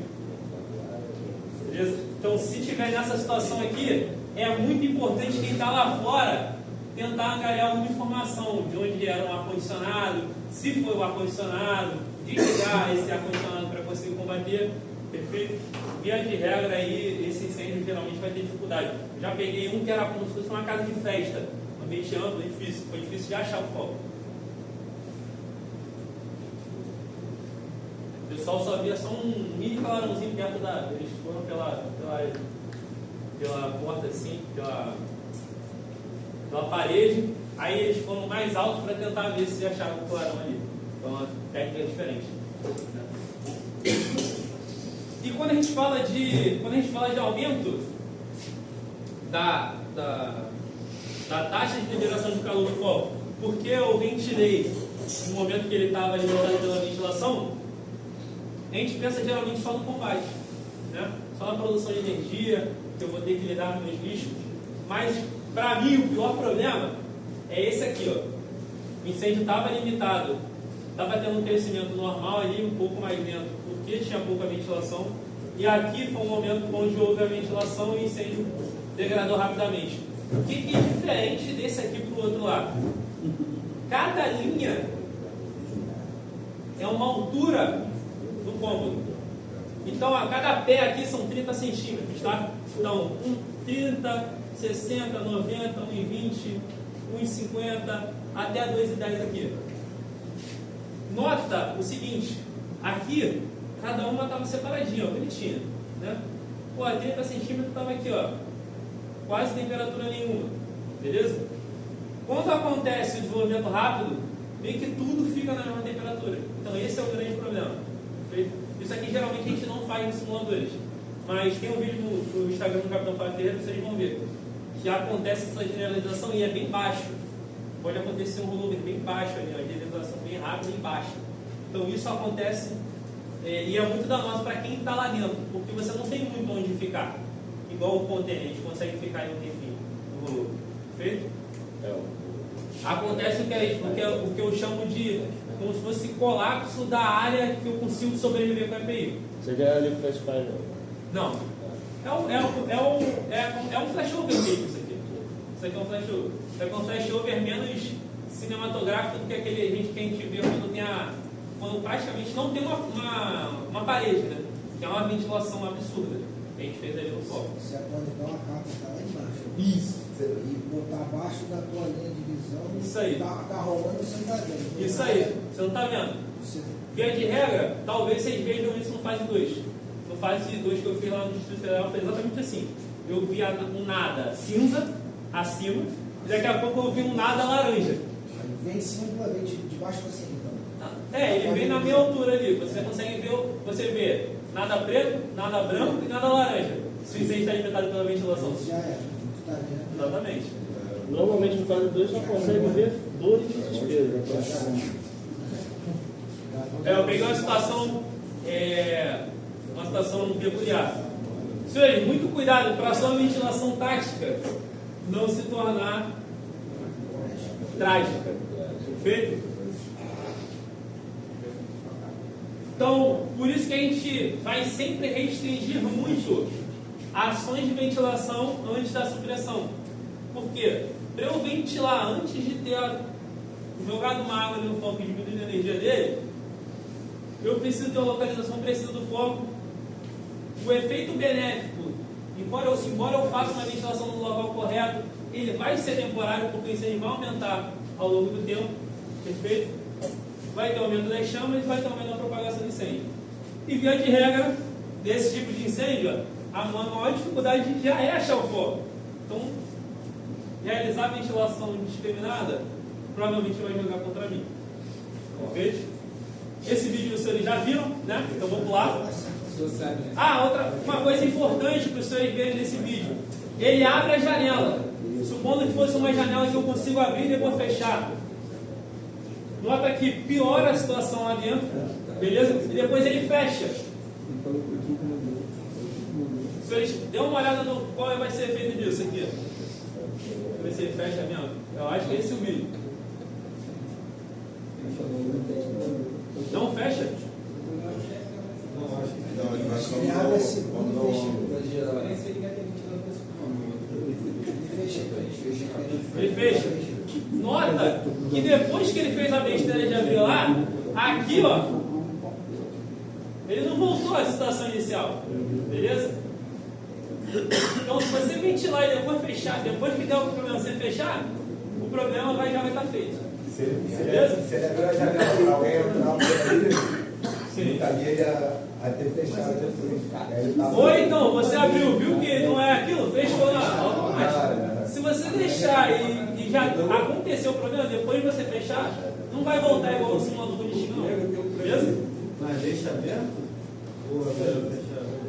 Beleza? Então, se tiver nessa situação aqui, é muito importante quem está lá fora tentar angariar alguma informação de onde era o ar-condicionado, se foi o ar-condicionado, desligar esse ar-condicionado para conseguir combater, perfeito? Via de regra aí, esse incêndio geralmente vai ter dificuldade. Eu já peguei um que era como se fosse uma casa de festa, um ambiente amplo, difícil, foi difícil de achar o foco. O pessoal só via só um mini clarãozinho perto da... Eles foram pela porta assim, pela parede, aí eles foram mais alto para tentar ver se achavam o clarão ali. Então, uma técnica diferente. E quando a gente fala de aumento da taxa de liberação de calor do foco, porque eu ventilei no momento que ele estava liberado pela ventilação, a gente pensa geralmente só no combate, né? Só na produção de energia, que eu vou ter que lidar com meus lixos. Mas, para mim, o pior problema é esse aqui, ó. O incêndio estava limitado, estava tendo um crescimento normal ali, um pouco mais lento, porque tinha pouca ventilação. E aqui foi um momento onde houve a ventilação e o incêndio degradou rapidamente. O que é diferente desse aqui para o outro lado? Cada linha é uma altura do cômodo. Então, a cada pé aqui são 30 centímetros, tá? Então, 30, 60, 90, 1,20, 1,50, até 2,10 aqui. Nota o seguinte, aqui, cada uma estava separadinha, ó, bonitinha, né? Pô, a 30 centímetros estava aqui, ó, quase temperatura nenhuma, beleza? Quando acontece o desenvolvimento rápido, meio que tudo fica na mesma temperatura. Então, esse é o grande problema. Isso aqui geralmente a gente não faz nos simuladores, mas tem um vídeo no Instagram do Capitão Fábio Ferreira, vocês vão ver que acontece essa generalização e é bem baixo. Pode acontecer um rollover bem baixo ali, uma generalização bem rápida e baixa. Então isso acontece e é muito danoso para quem está lá dentro, porque você não tem muito onde ficar, igual o container, a gente consegue ficar em um tempinho no rollover. Perfeito? Acontece o que eu chamo de como se fosse colapso da área que eu consigo sobreviver com a EPI. Você já olhou o Flashfire, não? Não. É um flashover mesmo isso aqui. Isso aqui é um flashover. Isso aqui é um flashover menos cinematográfico do que aquele que a gente vê quando praticamente não tem uma parede, né? Que é uma ventilação absurda que a gente fez ali no foco. Você pode dar uma capa que está lá embaixo. Isso. E botar abaixo da tua linha de visão. Isso aí. Tá rolando, você não está vendo. Isso aí. Você não está vendo? Via de regra, talvez vocês vejam isso no fase 2. No fase 2 que eu fiz lá no Distrito Federal foi exatamente assim. Eu vi um nada cinza acima, e daqui a pouco eu vi um nada laranja. Vem em cima, vem de baixo para cima, então. Ele vem na minha altura ali. Você consegue ver, você vê nada preto, nada branco e nada laranja. Se o incêndio está limitado pela ventilação. Já é. Tá vendo? Exatamente. Normalmente no fase 2 só consegue ver dor e desespero. Eu peguei uma situação peculiar. Senhores, muito cuidado para a sua ventilação tática não se tornar trágica. Perfeito? Então, por isso que a gente vai sempre restringir muito ações de ventilação antes da supressão. Por quê? Para eu ventilar antes de ter jogado uma água no foco e diminuído a energia dele, eu preciso ter uma localização precisa do foco. O efeito benéfico, embora eu faça uma ventilação no local correto, ele vai ser temporário porque o incêndio vai aumentar ao longo do tempo. Perfeito? Vai ter aumento das chamas e vai ter aumento da propagação do incêndio. E via de regra, desse tipo de incêndio, a maior dificuldade já é achar o foco. Então, realizar a ventilação indiscriminada provavelmente vai jogar contra mim. Perfeito? Esse vídeo os senhores já viram, né? Então vou pular. Uma coisa importante para os senhores verem nesse vídeo. Ele abre a janela. Supondo que fosse uma janela que eu consigo abrir e depois fechar. Nota que piora a situação lá dentro, beleza? E depois ele fecha. Senhores, dê uma olhada no qual vai ser feito disso aqui. Deixa eu ver se ele fecha mesmo. Eu acho que é esse o vídeo. Não fecha? Não, ele vai só Ele abre assim, Ele fecha. que depois que ele fez a besteira de abrir lá, aqui, ó, ele não voltou à situação inicial. Beleza? Então, se você ventilar e depois fechar, depois que der o problema você fechar, o problema já vai estar feito. Beleza? Se ele abriu a janela para alguém entrar por ali, limitaria ele a ter fechado depois. Ou então, você abriu, viu que não é aquilo, fechou lá, automático. Se você deixar e já aconteceu o problema, depois você fechar, não vai voltar igual o simulador bonitinho, não. Beleza? Mas deixa aberto? Ou fechado?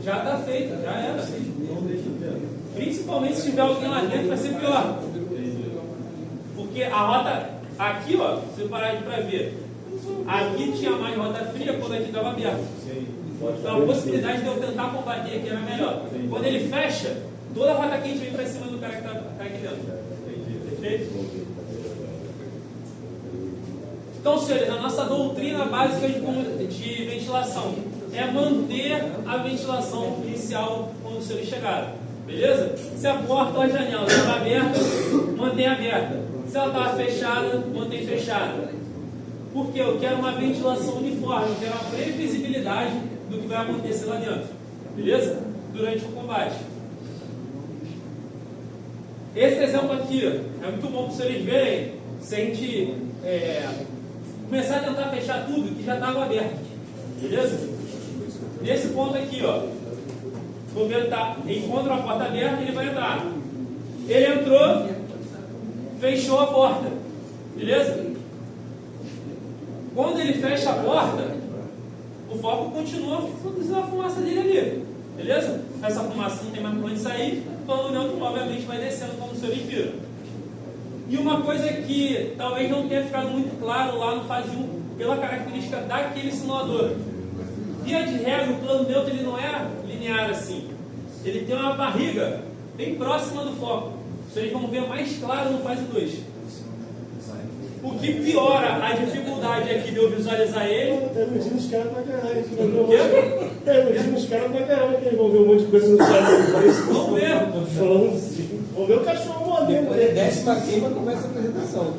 Já está feito, já era. Não deixa aberto. Principalmente se tiver alguém lá dentro, vai ser pior. Porque a rota, aqui, ó, se você parar para ver, aqui tinha mais rota fria quando aqui estava aberto. Então a possibilidade de eu tentar combater aqui era melhor. Quando ele fecha, toda a rota quente vem para cima do cara que está aqui dentro. Perfeito? Então, senhores, a nossa doutrina básica de ventilação é manter a ventilação inicial quando os senhores chegaram. Beleza? Se a porta ou a janela estava aberta, mantém aberta. Se ela estava fechada, mantém fechada. Porque eu quero uma ventilação uniforme, eu quero uma previsibilidade do que vai acontecer lá dentro. Beleza? Durante o combate. Esse exemplo aqui é muito bom para vocês verem. Se a gente começar a tentar fechar tudo que já estava aberto. Beleza? Nesse ponto aqui, ó. O bombeiro encontra uma porta aberta e ele vai entrar. Ele entrou, fechou a porta. Beleza? Quando ele fecha a porta, o foco continua produzindo a fumaça dele ali. Beleza? Essa fumaça não tem mais para onde sair, então o neutro obviamente vai descendo como o senhor inspira. E uma coisa que talvez não tenha ficado muito claro lá no fase 1, pela característica daquele simulador. Via de regra, o plano neutro ele não é linear assim. Ele tem uma barriga bem próxima do foco. Vocês vão ver mais claro no fase 2. O que piora a dificuldade aqui de eu visualizar ele. Tá iludindo os caras pra caralho. O quê? Tá iludindo os caras pra caralho, que eles vão ver um monte de coisa no site. Vamos ver. Falando assim. Vamos ver o cachorro mordendo. Quando ele desce pra cima, começa a apresentação.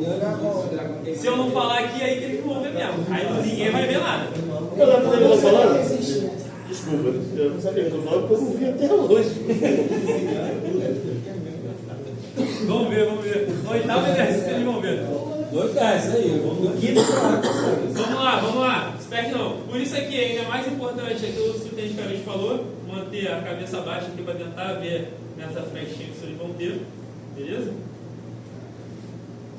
Se eu não falar aqui, aí que eles vão ver mesmo. Aí ninguém vai ver nada. Eu não tô falando? Desculpa, eu não sabia. Eu tô falando porque eu não vi até hoje. Vamos ver, vamos ver. No oitavo exercício eles vão ver. Isso aí, vamos quinto. Vamos lá. Espero que não. Por isso aqui, ainda mais importante é que o subtenente falou, manter a cabeça baixa aqui para tentar ver nessa flechinha que vocês vão ter. Beleza?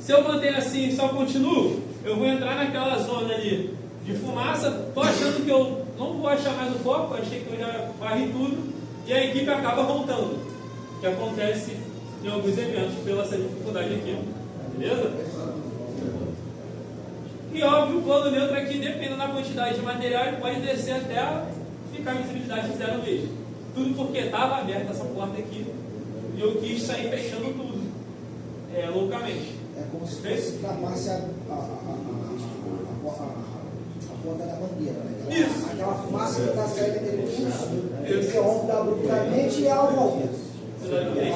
Se eu manter assim e só continuo, eu vou entrar naquela zona ali de fumaça. Tô achando que eu não vou achar mais o foco, achei que eu já varri tudo, e a equipe acaba voltando. Que acontece em alguns eventos pela essa dificuldade aqui. Beleza? E óbvio, o plano neutro aqui, dependendo da quantidade de material, ele pode descer até ficar a visibilidade zero mesmo. Tudo porque estava aberta essa porta aqui e eu quis sair fechando tudo loucamente. É como se fosse tapasse a ponta da bandeira, né? Isso. Aquela fumaça que está saindo daquele pulso, ele Isso. se rompe abruptamente e ela volta. Exatamente.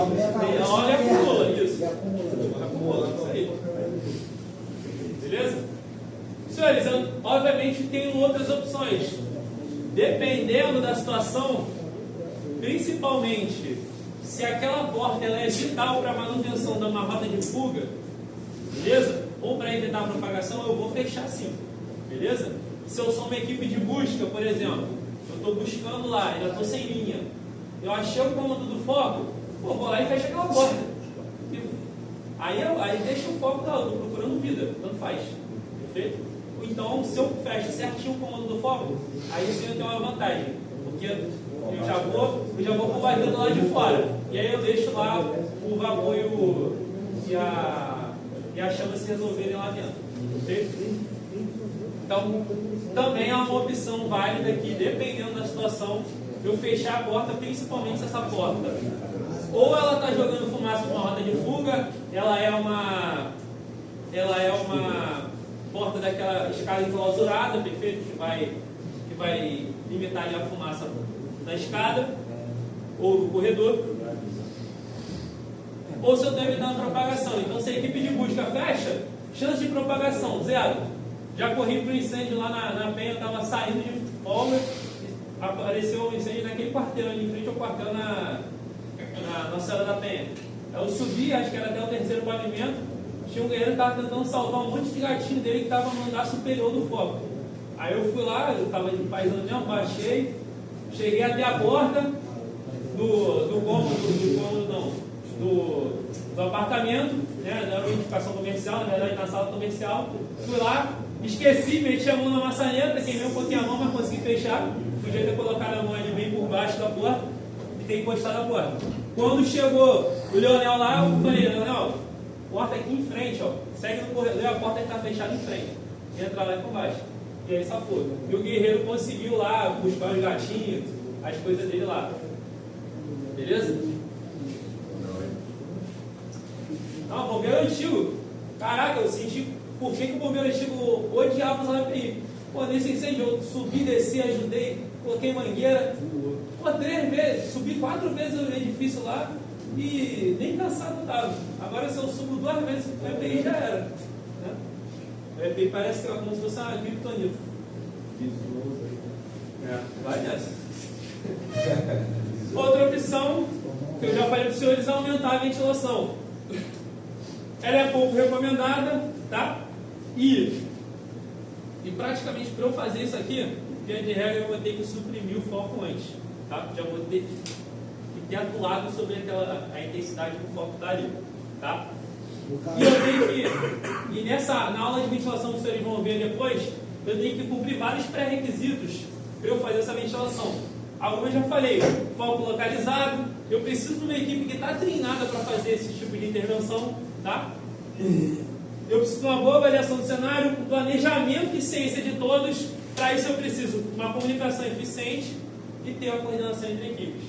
Olha, acumula isso. E acumula. Isso aí. Beleza? Senhores, eu, obviamente tenho outras opções. Dependendo da situação, principalmente se aquela porta ela é vital para a manutenção de uma rota de fuga, beleza? Ou para evitar a propagação, eu vou fechar sim, beleza? Se eu sou uma equipe de busca, por exemplo, eu estou buscando lá, ainda estou sem linha, eu achei o comando do foco, vou lá e fecho aquela porta. Aí deixa o foco lá, eu estou procurando vida, tanto faz, perfeito? Então, se eu fecho certinho o comando do foco, aí sim eu tenho uma vantagem, porque eu já vou combatendo lá de fora, e aí eu deixo lá o vapor e a chama se resolverem lá dentro, perfeito? Então, também é uma opção válida aqui, dependendo da situação, eu fechar a porta, principalmente se essa porta ou ela está jogando fumaça com uma rota de fuga, ela é uma porta daquela escada enclausurada, perfeito? Que vai limitar ali a fumaça da escada ou do corredor. Ou se eu estou evitando propagação. Então, se a equipe de busca fecha, Chance de propagação, 0. Já corri para o incêndio lá na Penha, eu estava saindo de folga, apareceu um incêndio naquele quarteirão ali em frente ao quartel na Nossa Senhora da Penha. Eu subi, acho que era até o 3º pavimento, tinha um guerreiro que estava tentando salvar um monte de gatinho dele que estava no andar superior do foco. Aí eu fui lá, eu estava de paisano mesmo, baixei, cheguei até a porta do apartamento, né, da edificação comercial, na verdade na sala comercial. Fui lá, esqueci, meti a mão na maçaneta, queimei um pouquinho a mão, mas consegui fechar. Podia ter colocado a mão ali bem por baixo da porta e ter encostado a porta. Quando chegou o Leonel lá, eu falei, Leonel, porta aqui em frente, ó, segue no corredor, a porta está fechada em frente. Entra lá e por baixo. E aí safou. E o guerreiro conseguiu lá buscar os gatinhos, as coisas dele lá. Beleza? Não, bombeiro antigo. Caraca, eu senti por que o bombeiro antigo odiava usar API. Pô, nesse incêndio eu subi, desci, ajudei, coloquei mangueira. Pô, 3 vezes, subi 4 vezes o edifício lá e nem cansado tava. Agora se eu subo 2 vezes, o EPI já era. Né? O EPI parece que é como se fosse uma criptonita. Vai nessa. Outra opção, que eu já falei para os senhores, é aumentar a ventilação. Ela é pouco recomendada, tá? E praticamente para eu fazer isso aqui, via de regra, eu vou ter que suprimir o foco antes, tá? Já vou ter que ter atuado sobre a intensidade que o foco está ali, tá? E eu tenho que, na aula de ventilação que os senhores vão ver depois, eu tenho que cumprir vários pré-requisitos para eu fazer essa ventilação. Alguns eu já falei, foco localizado, eu preciso de uma equipe que está treinada para fazer esse tipo de intervenção, tá? Eu preciso de uma boa avaliação do cenário, um planejamento e ciência de todos. Para isso eu preciso de uma comunicação eficiente e ter uma coordenação entre equipes.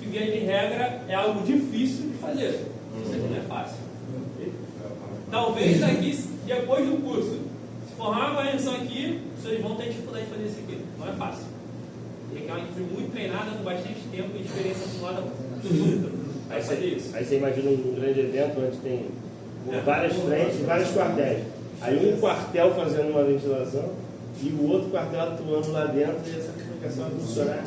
Que, via de regra, é algo difícil de fazer. Isso aqui não é fácil. Talvez aqui, depois do curso, se formar uma avaliação aqui, vocês vão ter dificuldade de fazer isso aqui. Não é fácil. Tem que é uma equipe muito treinada, com bastante tempo e experiência acumulada junta. Aí você imagina um grande evento onde tem várias frentes e vários quartéis. Aí um quartel fazendo uma ventilação e o outro quartel atuando lá dentro e essa comunicação vai funcionar.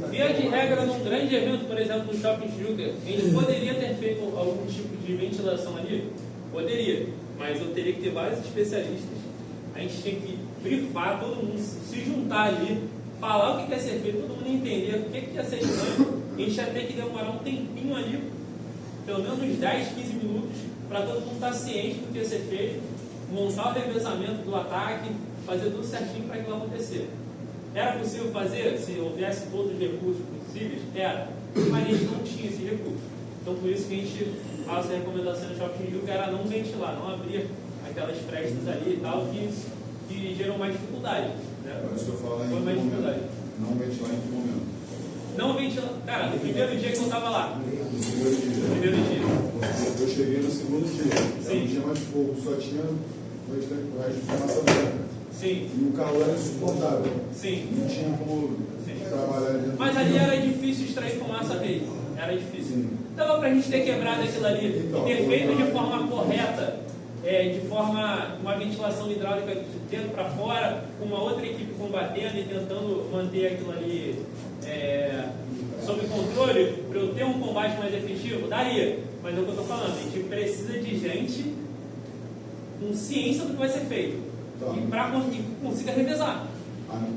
Via de regra, num grande evento, por exemplo, no Shopping Tijuca, a gente poderia ter feito algum tipo de ventilação ali? Poderia, mas eu teria que ter vários especialistas. A gente tinha que brifar todo mundo, se juntar ali, falar o que quer ser feito, todo mundo entender o que ia ser estranho. A gente ia ter que demorar um tempinho ali, pelo menos uns 10, 15 minutos, para todo mundo estar ciente do que ia ser feito, montar o revezamento do ataque, fazer tudo certinho para aquilo acontecer. Era possível fazer se houvesse todos os recursos possíveis? Era, mas a gente não tinha esse recurso. Então por isso que a gente faz essa recomendação no Shopping Tijuca, era não ventilar, não abrir aquelas frestas ali e tal, que geram mais dificuldade. Né? Mas eu falo Foi mais dificuldade. não ventilar em que momento? Não ventilar. Cara, no primeiro dia que eu estava lá. No primeiro dia. No primeiro dia. Eu cheguei no segundo dia. Sim. Não tinha mais fogo, só tinha o resto de fumaça branca. Sim. E o calor era insuportável. Sim. Não tinha como trabalhar dentro. Mas ali era difícil extrair fumaça mesmo. Era difícil. Sim. Dava pra gente ter quebrado aquilo ali Então, e ter feito de forma correta, de forma, uma ventilação hidráulica de dentro para fora, com uma outra equipe combatendo e tentando manter aquilo ali sob controle, para eu ter um combate mais efetivo, daria. Mas é o que eu estou falando, a gente precisa de gente com ciência do que vai ser feito. Tá. E para que consiga revezar.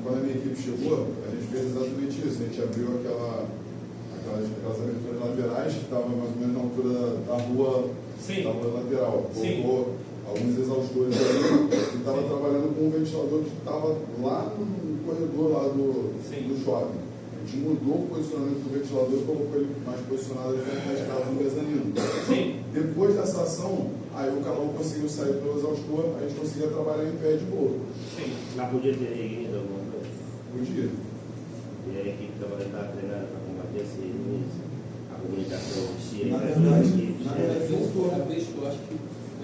Quando a minha equipe chegou, a gente fez exatamente isso. A gente abriu aquelas aberturas laterais que estavam mais ou menos na altura da rua, Sim. da rua lateral. Sim. Colocou alguns exaustores ali e estava trabalhando com um ventilador que estava lá no corredor lá do shopping. A gente mudou o posicionamento do ventilador e colocou ele mais posicionado ali na escada do mezanino. Sim. Depois dessa ação, aí o calor conseguiu sair pelo exaustor, a gente conseguia trabalhar em pé de boa. Sim. Mas podia ter ignido alguma coisa. Podia. E a equipe estava treinada para combater a comunicação em si. Na verdade, Toda vez que eu acho que o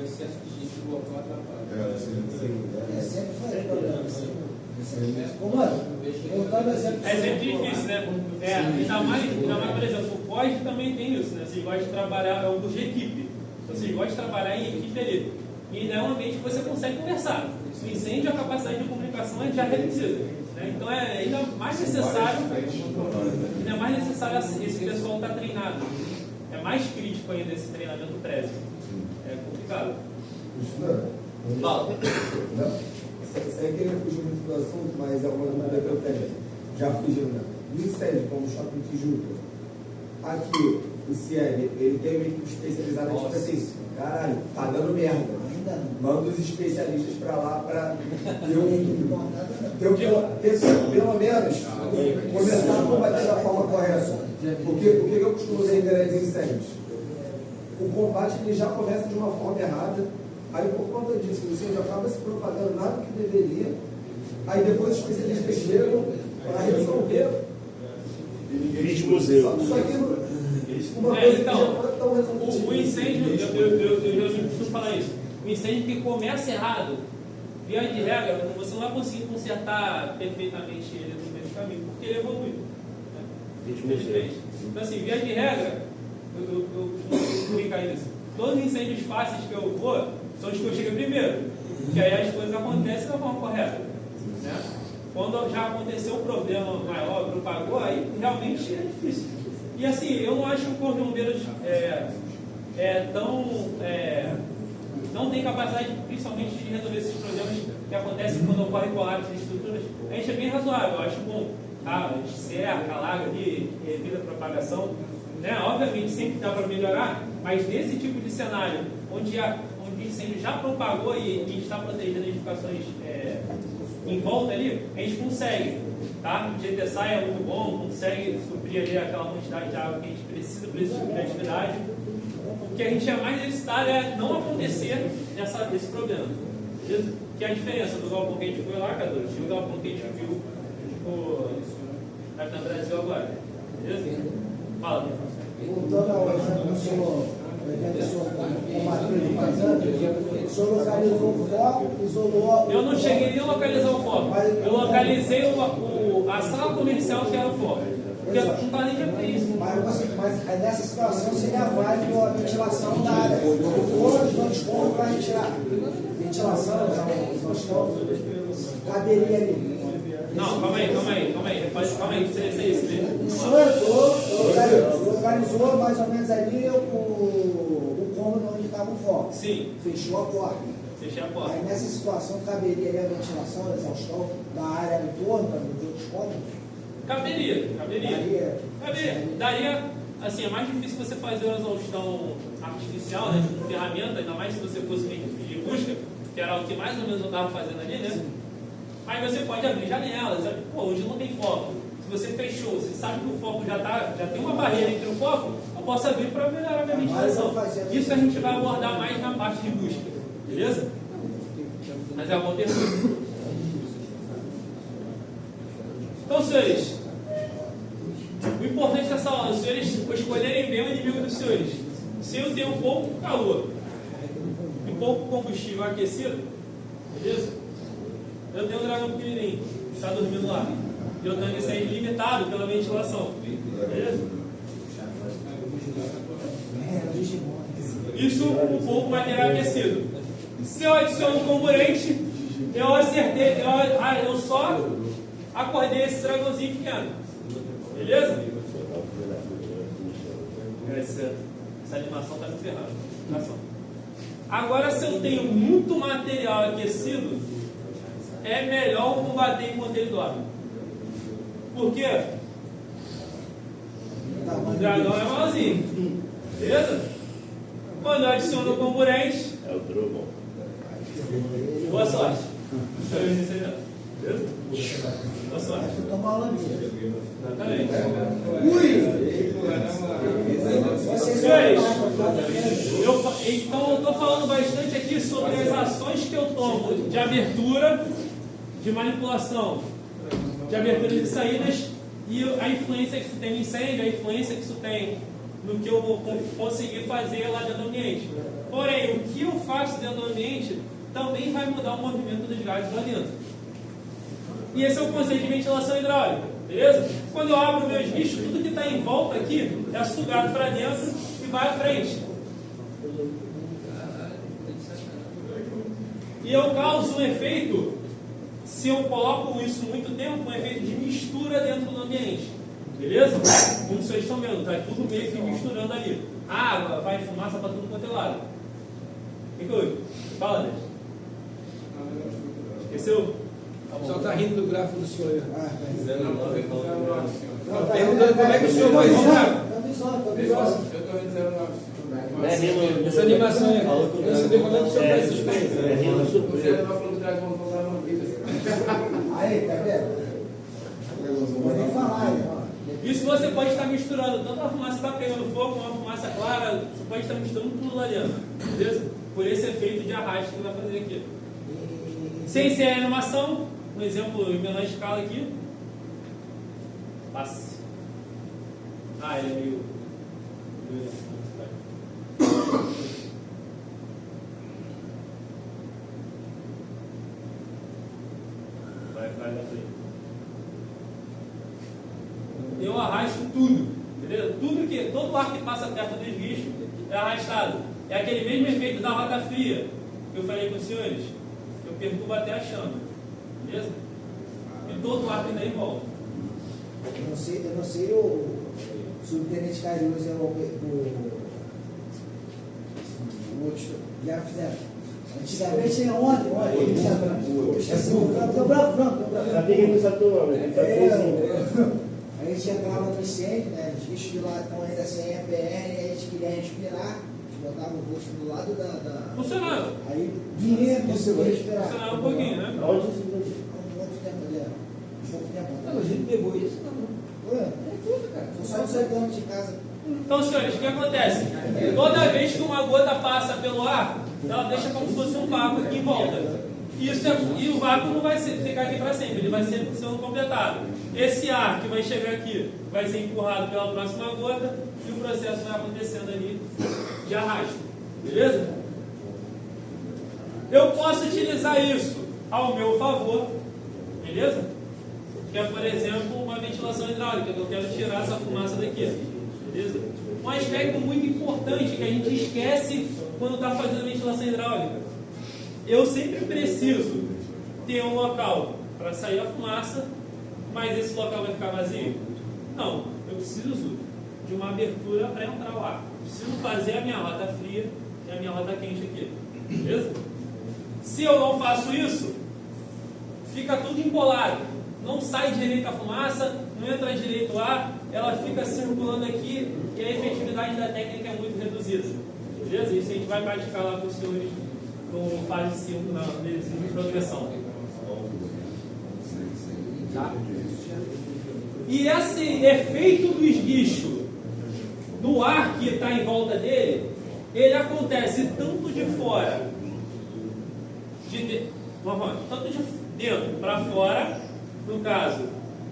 excesso de gente no local atrapalha. Sempre foi problema. Ô, mano, voltando a exemplo. É sempre difícil, né? Ainda mais, por exemplo, o COD também tem isso, né? Vocês gostam de trabalhar, é um curso de equipe. Vocês gostam de trabalhar em equipe ali. e é um ambiente que você consegue conversar. O incêndio, a capacidade de comunicação é já reduzida. Né? Então é ainda mais necessário esse pessoal estar treinado. É mais crítico ainda esse treinamento prévio. É complicado. Fala. Sem querer fugir muito do assunto, mas é uma dúvida que eu tenho. Já fugiu, né? No incêndio, como o Shopping Tijuca, aqui, o CIEG, ele tem uma equipe especializada, tipo assim, caralho, tá dando merda. Manda os especialistas para lá para pelo menos começar a combater da forma correta. Porque o que eu costumo ver em grandes incêndios? O combate ele já começa de uma forma errada, aí por conta disso o incêndio acaba se propagando nada do que deveria, aí depois os especialistas chegam para resolver. Só que uma coisa que já foi tão resolvida. O incêndio, eu já costumo falar isso. O incêndio que começa errado, via de regra, você não vai conseguir consertar perfeitamente ele no meio do caminho, porque ele evolui. Né? Então, assim, via de regra, eu costumo brincar isso. Todos os incêndios fáceis que eu vou são os que eu chego primeiro, porque aí as coisas acontecem da forma correta. Né? Quando já aconteceu um problema maior, propagou, aí realmente é difícil. E assim, eu não acho que o Corpo de Bombeiros não tem capacidade, principalmente, de resolver esses problemas que acontecem quando ocorre colapso de estruturas. A gente é bem razoável, eu acho bom. Tá? A gente cerca, alaga ali, evita a propagação. Né? Obviamente, sempre dá para melhorar, mas nesse tipo de cenário, onde o incêndio já propagou e a gente está protegendo as edificações em volta ali, a gente consegue. Tá? O GTSAI é muito bom, consegue suprir ali aquela quantidade de água que a gente precisa para esse tipo de atividade. O que a gente é mais necessário é não acontecer esse problema. Beleza? Que é a diferença do galpão que a gente foi lá, Cadu, e o galpão que a gente viu no Brasil agora. Beleza? Fala. Voltando ao exemplo do senhor, o senhor localizou o foco, isolou. Eu não cheguei nem a localizar o foco. Eu localizei a sala comercial que era o foco. Porque não está nem para isso. Mas nessa situação seria válido a ventilação da área. Todos não dispõem para retirar. Ventilação, caberia ali. Não, calma aí. Calma aí, isso. O senhor localizou mais ou menos ali o cômodo onde estava o foco. Sim. Fechou a porta. Fechei a porta. Aí nessa situação caberia ali a ventilação, a exaustão da área em torno de outros cômodos? Caberia. Daria, assim, é mais difícil você fazer uma exaustão artificial, né, de ferramenta, ainda mais se você fosse uma equipe de busca, que era o que mais ou menos eu estava fazendo ali, né? Mas você pode abrir janelas, pô, hoje não tem foco. Se você fechou, você sabe que o foco já tem uma barreira entre o foco, eu posso abrir para melhorar a minha ventilação. Isso a gente vai abordar mais na parte de busca, beleza? Mas é uma boa pergunta. Então, senhores, o importante dessa aula é os senhores escolherem bem o inimigo dos senhores. Se eu tenho um pouco calor e pouco combustível aquecido, beleza? Eu tenho um dragão pequenininho, que está dormindo lá. E eu tenho que ser limitado pela ventilação. Beleza? Isso um pouco material aquecido. Se eu adiciono comburente, eu só acordei esse dragãozinho pequeno. Beleza? Essa animação está me ferrando. Agora, se eu tenho muito material aquecido, é melhor combater enquanto ele dorme. Por quê? O dragão é maiorzinho. Beleza? Quando eu adiciono o comburente, é o Drogon. Boa sorte. Beleza? Boa sorte. Exatamente. Então eu estou falando bastante aqui sobre as ações que eu tomo de abertura, de manipulação, de abertura de saídas e a influência que isso tem no incêndio, a influência que isso tem no que eu vou conseguir fazer lá dentro do ambiente. Porém, o que eu faço dentro do ambiente também vai mudar o movimento dos gases lá dentro. E esse é o conceito de ventilação hidráulica, beleza? Quando eu abro meus bichos, tudo que está em volta aqui é sugado para dentro e vai à frente. E eu causo um efeito, se eu coloco isso muito tempo, um efeito de mistura dentro do ambiente. Beleza? Como vocês estão vendo, está tudo meio que misturando ali. A água vai fumaça para tudo quanto é lado. O que houve? Fala, Deus. Esqueceu? Só está rindo do gráfico do senhor. Não, tá Perguntando como é que o senhor faz isso. Eu estou rindo 09. Essa animação aí, eu quero saber como é que o senhor faz essas coisas. Você não falou do dragão, vou dar uma vida. Aí, tá vendo? Vou nem falar, irmão. Isso você pode estar misturando, tanto a fumaça está pegando fogo, como a fumaça clara, você pode estar misturando tudo lá dentro. Beleza? Por esse efeito de arraste que vai fazer aqui. Sem ser a animação, um exemplo em menor escala aqui. Passe. Ah, ele é meio. Vai na frente. Eu arrasto tudo, beleza? Todo ar que passa perto do esguicho é arrastado. É aquele mesmo efeito da roda fria que eu falei com os senhores. Eu perturbo até a chama, beleza? E todo o ar que dá em volta. Eu não sei o subtenente Carinhoso é o outro. Já fizeram. Antigamente era ontem, ele já deu branco. Sabia que não sabe teu nome, né? A gente entrava no incêndio, né? Os bichos de lá estão ainda sem EPR, a gente queria respirar, a gente botava o rosto do lado da. Funcionava. Aí vinha, conseguia respirar. Funcionava um pouquinho, né? Onde isso não Quanto tempo ali era? Pouco tempo. Não, a gente pegou isso, não. É tudo, cara. Só 18 anos de casa. Então, senhores, o que acontece? Toda vez que uma gota passa pelo ar, ela deixa como se fosse um vácuo aqui em volta. E o vácuo não vai ficar aqui para sempre, ele vai sempre sendo completado. Esse ar que vai chegar aqui vai ser empurrado pela próxima gota e o processo vai acontecendo ali de arrasto. Beleza? Eu posso utilizar isso ao meu favor, beleza? Que é, por exemplo, uma ventilação hidráulica, que eu quero tirar essa fumaça daqui. Beleza? Um aspecto muito importante que a gente esquece quando está fazendo ventilação hidráulica. Eu sempre preciso ter um local para sair a fumaça, mas esse local vai ficar vazio? Não, eu preciso de uma abertura para entrar o ar. Preciso fazer a minha rota fria e a minha rota quente aqui. Beleza? Se eu não faço isso, fica tudo empolado. Não sai direito a fumaça, não entra direito o ar, ela fica circulando aqui e a efetividade da técnica é muito reduzida. Beleza? Isso a gente vai praticar lá com os senhores no fase 5 na progressão. Tá? E esse efeito do esguicho no ar que está em volta dele, ele acontece tanto de fora, tanto de dentro para fora, no caso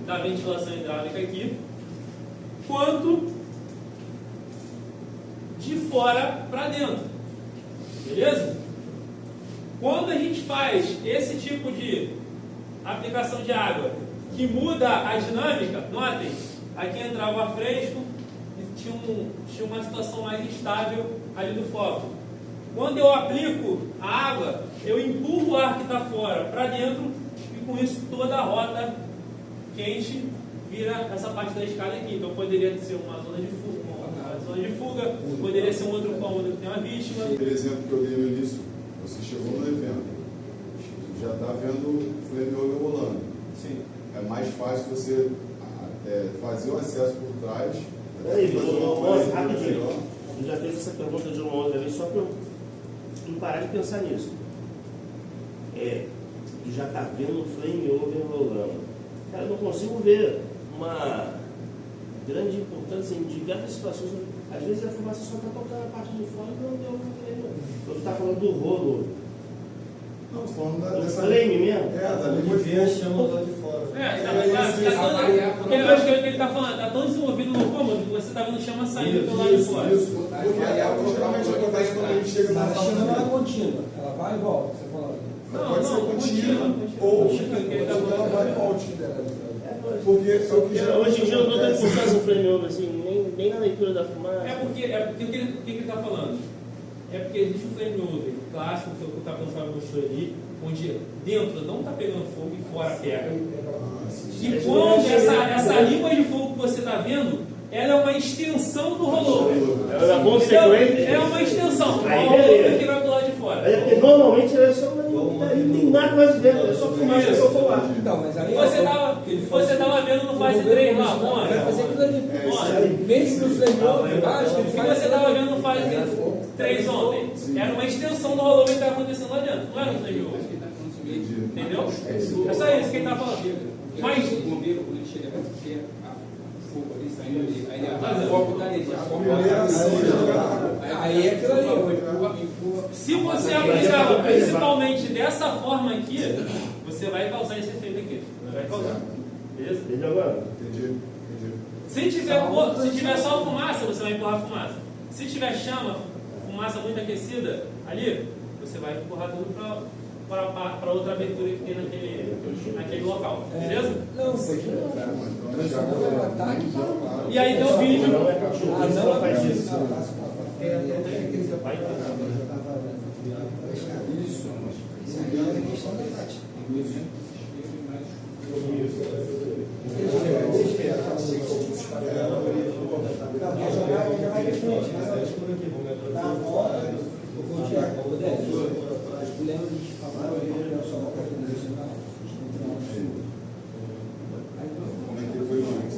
da ventilação hidráulica aqui, quanto de fora para dentro. Beleza? Quando a gente faz esse tipo de aplicação de água que muda a dinâmica, notem, aqui entrava o ar fresco e tinha uma situação mais instável ali do foco. Quando eu aplico a água, eu empurro o ar que está fora para dentro e com isso toda a rota quente vira essa parte da escada aqui. Então poderia ser uma zona de fuga, poderia ser um outro cômodo que tem uma vítima. Aquele exemplo que eu dei no início, você chegou no evento, já está vendo o flamethrower rolando. Sim. É mais fácil você fazer o acesso por trás. Peraí, rapidinho. Tu já fez essa pergunta de uma outra vez, só para tu parar de pensar nisso. Tu já está vendo o flamethrower rolando. Cara, eu não consigo ver uma grande importância em diversas situações. Às vezes a fumaça só está tocando a parte de fora e não deu um flame. Quando tu está falando do rolo. Não, falando Do dessa flame mesmo? da língua Pode ver a chama lá de fora. Porque eu acho que ele está falando, está tão desenvolvido no cômodo que você está vendo chama saindo pelo lado de fora. Isso. Porque geralmente acontece quando a gente chega na Mas a chama sala. é contínua, ela vai e volta, você falou. Pode ser contínua ou ela vai e volte. Porque Hoje em dia eu não estou dando importância no flamethrower, assim, nem na leitura da fumaça. É porque o que ele está falando? é porque existe um flame over clássico, que é o que o Capitão Fábio mostrou ali, onde dentro não está pegando fogo e fora pega. E quando essa língua de fogo que você está vendo, ela é uma extensão do rollover. Ela é consequente. É uma extensão. O Aí, rollover beleza. que vai pro lado de fora. Mas é porque normalmente ela é só uma. Não tem nada mais dentro, é só fumaça, é só fogo. Então, mas aí Você estava vendo no fase 3 lá, Vai mano. fazer aquilo ali. Mano. Mesmo no flame over, acho que O ele que faz. você estava vendo no fase 3 ontem era uma extensão do rollover que estava acontecendo lá dentro. Não era um flame over. Entendeu? É só isso que ele está falando. Mas o bombeiro, quando ele chega perto de fogo ali, saindo ali, aí ele abre o copo da rede. Aí é aquilo ali. se você aplicar principalmente dessa forma aqui, você vai causar esse efeito aqui. Vai causar. Beleza? Entendeu agora? Entendi. Se tiver só fumaça, você vai empurrar fumaça. Se tiver chama, fumaça muito aquecida ali, você vai empurrar tudo para outra abertura que tem naquele local. Beleza? Não, isso aqui não. Transformou um ataque para. E aí tem o vídeo. Não faz isso. Como é que foi antes?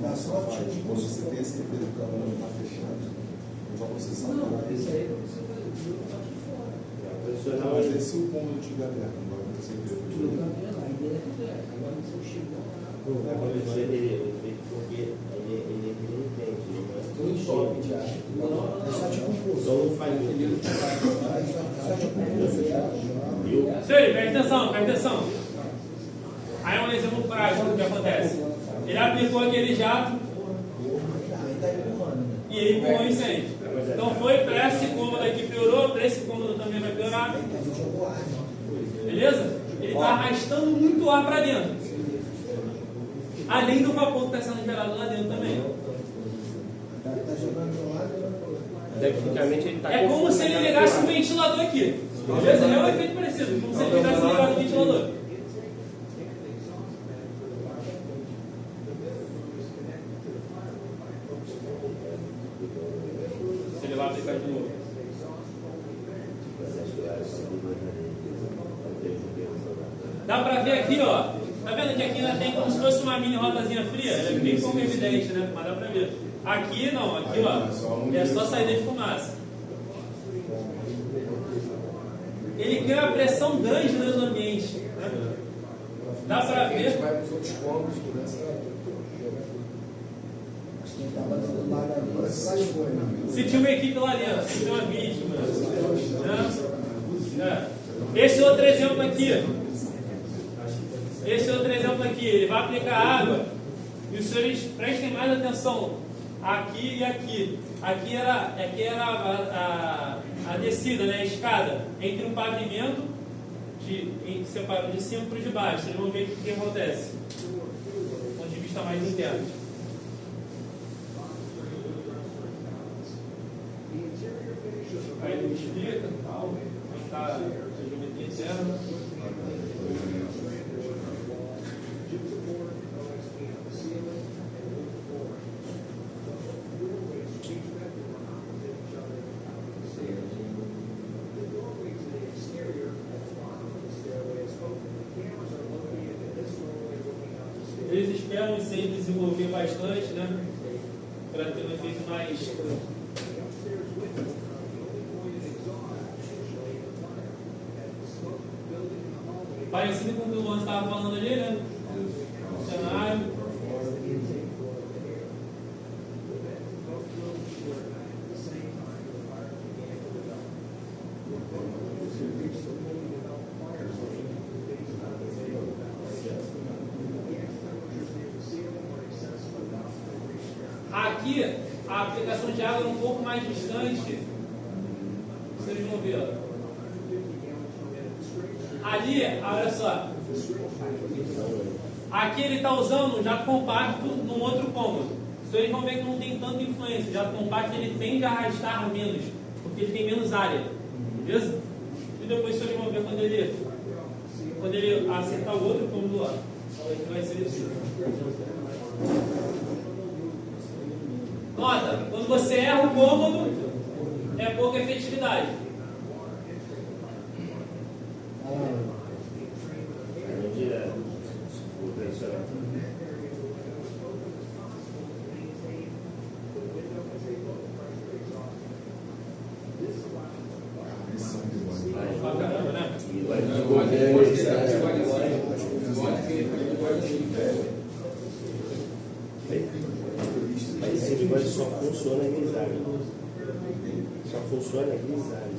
Da sorte, Quando você tem certeza que o carro não está fechado, só você sabe. Mas aí se o cômodo estiver aberto, não vai acontecer o Sério, presta atenção. Aí é um exemplo prático do que acontece. Ele aplicou aquele jato e ele empurrou o incêndio. Então foi para esse cômodo aqui piorou, para esse cômodo também vai piorar. Beleza? Ele está arrastando muito ar para dentro. Além do vapor que está sendo gerado lá dentro também. Tecnicamente ele está. É como se ele ligasse um ventilador aqui. Beleza? É um efeito parecido, como se ele tivesse ligado o ventilador. Se ele vai aplicar de novo. Dá pra ver aqui, ó. Tá vendo que aqui ainda tem como se fosse uma mini rotazinha fria? Ela é bem pouco evidente, né? Mas dá pra ver. Aqui não, aqui ó. É só saída de fumaça. Ele cria uma pressão grande no ambiente. Né? Dá pra ver. Se tinha uma equipe lá dentro, se tinha uma vítima. Né? Esse outro exemplo aqui. Ele vai aplicar água. E os senhores prestem mais atenção. Aqui e aqui. Aqui era a descida, né? A escada. Entre um pavimento separado de cima para o de baixo. Vocês vão ver o que acontece. Do ponto de vista mais interno. Aí ele explica tal, como está a geometria interna. Eles esperam o incêndio desenvolver bastante, né? Para ter um efeito mais. Parecido com o que o Luan estava falando ali, né? O cenário. Aqui, a aplicação de água é um pouco mais distante. Vocês vão ver, ó. Ali, olha só, Aqui ele está usando um jato compacto num outro cômodo. Então eles vão ver que não tem tanta influência. O jato compacto ele tende a arrastar menos, porque ele tem menos área. Beleza? E depois vocês vão ver quando ele acertar o outro cômodo lá. Que vai ser isso. Nota, quando você erra o cômodo, é pouca efetividade. Mas esse negócio só funciona em grisalho. Só funciona em grisalho.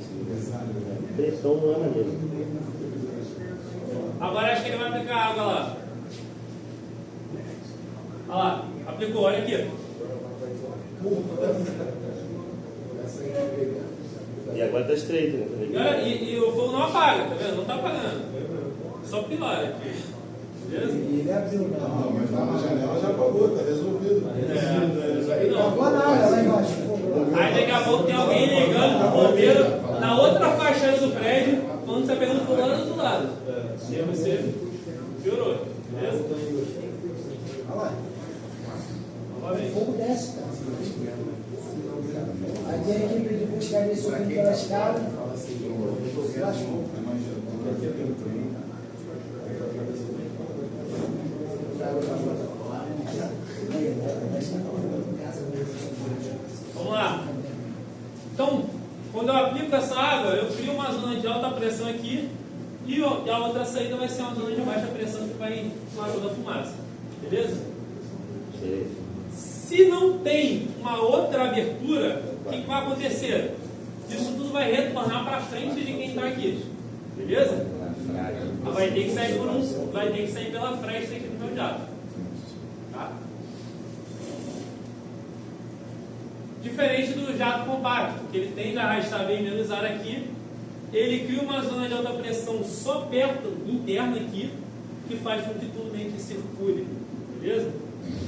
Bretão não ama mesmo. Agora acho que ele vai aplicar a água lá. Olha lá, aplicou, olha aqui. E agora tá estreito, né? E, olha, e o fogo não apaga, tá vendo? Não tá apagando. Só pilar aqui. Beleza? E ele abriu, Não, mas lá na janela já apagou, tá resolvido. Não vou nada lá embaixo. Aí daqui a pouco tem alguém ligando pro bombeiro na outra faixa aí do prédio, falando que tá pegando fogo lá do outro lado. E aí você piorou. Beleza? Olha lá. Novamente. O fogo desce, cara. Aí tem a equipe de buscar ele subindo pela escada. Se lascou. Vamos lá. Então, quando eu aplico essa água, eu crio uma zona de alta pressão aqui e a outra saída vai ser uma zona de baixa pressão que vai tomar toda a fumaça. Beleza? Se não tem uma outra abertura, o que vai acontecer? Isso tudo vai retornar para frente de quem está aqui. Beleza? Vai ter que sair vai ter que sair pela fresta aqui do meu jato. Tá? Diferente do jato compacto, que ele tende a arrastar bem menos ar aqui, ele cria uma zona de alta pressão só perto, interna aqui, que faz com que tudo meio que circule. Beleza?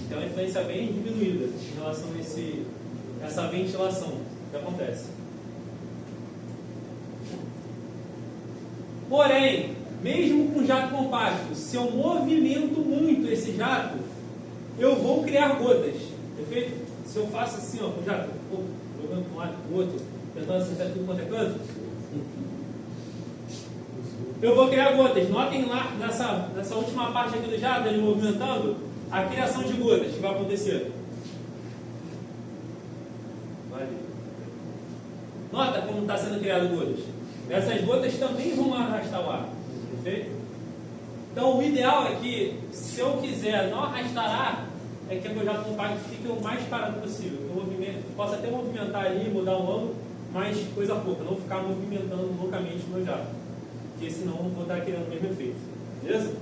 Tem uma influência bem diminuída em relação a essa ventilação que acontece. Porém, mesmo com jato compacto, se eu movimento muito esse jato, eu vou criar gotas. Perfeito? Se eu faço assim, ó, com o jato, jogando para um lado para o outro, tentando acertar tudo quanto é canto, eu vou criar gotas. Notem lá nessa última parte aqui do jato, ele movimentando, a criação de gotas que vai acontecer. Nota como está sendo criado gotas. Essas gotas também vão arrastar o ar. Perfeito? Então o ideal é que, se eu quiser não arrastar ar, é que o meu jato compacto fique o mais parado possível. Eu posso até movimentar ali, mudar o ângulo, mas coisa pouca, não ficar movimentando loucamente o meu jato. Porque senão eu não vou estar criando o mesmo efeito. Beleza?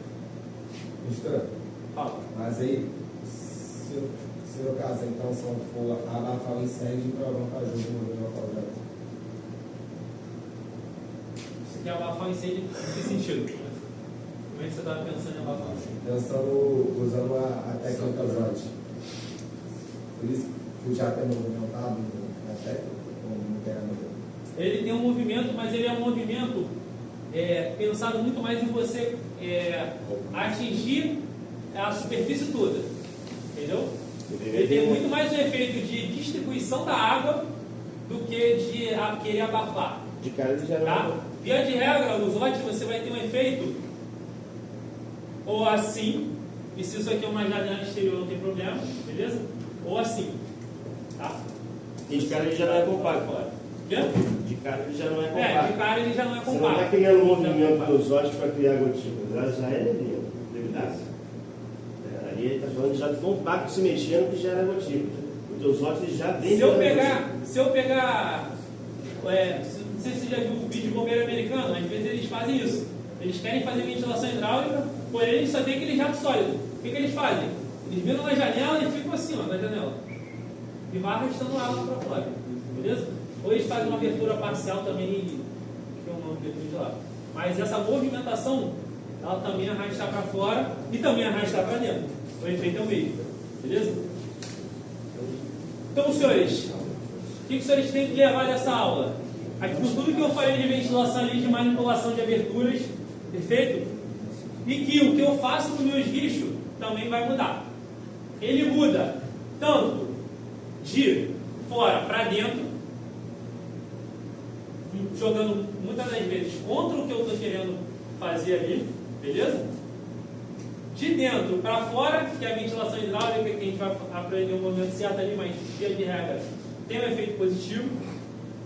Mistura. Fala. Mas aí, se no caso então são for abafar o incêndio, então é vantajoso no local de jato. Você quer abafar o incêndio em que sentido? Como é que você estava pensando em abafar o incêndio? Usando a técnica ZOT. Por isso que o jato é movimentado na técnica, ou não tem nada a ver? Ele tem um movimento, mas ele é um movimento pensado muito mais em você atingir a superfície toda. Entendeu? Ele tem muito mais um efeito de distribuição da água do que de querer abafar. De cara ele já não. Tá? Via de regra, o ZOT você vai ter um efeito ou assim, e se isso aqui é uma janela exterior não tem problema, beleza? Ou assim, tá? E de cara ele já não é compacto. Quê? De cara ele já não é compacto. De cara ele já não é Você não compacto. está criando um movimento dos olhos para criar gotículas, ela já é levidaça. Ali ele está falando de jato compacto se mexendo que gera gotículas. Os teus olhos já vem. Se eu pegar, não sei se você já viu o vídeo de bombeiro americano, às vezes eles fazem isso. Eles querem fazer ventilação hidráulica, porém eles só tem aquele jato sólido. O que eles fazem? Eles viram na janela e ficam assim, ó, na janela. E vai arrastando a água para fora. Beleza? Ou eles fazem uma abertura parcial também, que é uma abertura de lado. Mas essa movimentação ela também arrasta para fora e também arrasta para dentro. O efeito é o mesmo. Beleza? Então, senhores, o que os senhores têm que levar dessa aula? Aqui, por tudo que eu falei de ventilação e de manipulação de aberturas, perfeito? E que o que eu faço no meu esguicho também vai mudar. Ele muda tanto de fora para dentro, jogando muitas das vezes contra o que eu estou querendo fazer ali, beleza? De dentro para fora, que é a ventilação hidráulica, que a gente vai aprender um momento certo ali, mas via de regra tem um efeito positivo.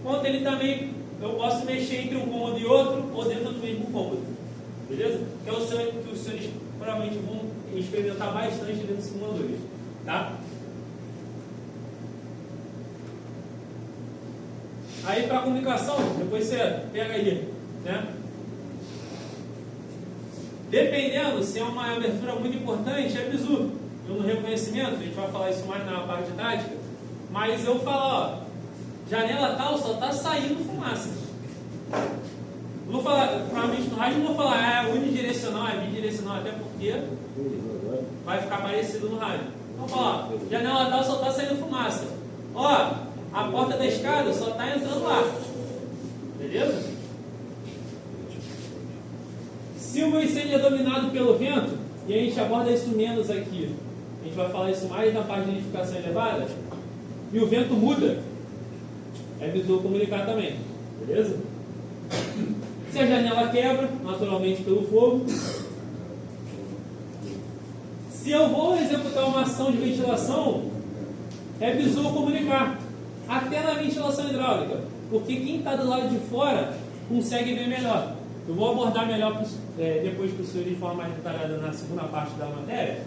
Quanto ele também, eu posso mexer entre um cômodo e outro, ou dentro do mesmo cômodo, beleza? Que é o que os senhores provavelmente vão experimentar bastante dentro dos simuladores, tá? Aí para a comunicação, depois você pega aí, né? Dependendo, se é uma abertura muito importante, é bizu. Eu no reconhecimento, a gente vai falar isso mais na parte de tática, mas eu falo, ó, janela tal só está saindo fumaça. Não vou falar, provavelmente no rádio não vou falar, é unidirecional, é bidirecional, até porque vai ficar parecido no rádio. Vamos falar, ó, janela tal só está saindo fumaça. Ó, a porta da escada só está entrando ar. Beleza? Se o meu incêndio é dominado pelo vento, e a gente aborda isso menos aqui, a gente vai falar isso mais na parte de edificação elevada, e o vento muda, é visual comunicar também. Beleza? Se a janela quebra, naturalmente pelo fogo. Se eu vou executar uma ação de ventilação, é visual comunicar. Até na ventilação hidráulica. Porque quem está do lado de fora consegue ver melhor. Eu vou abordar melhor depois para o senhor de forma mais detalhada na segunda parte da matéria,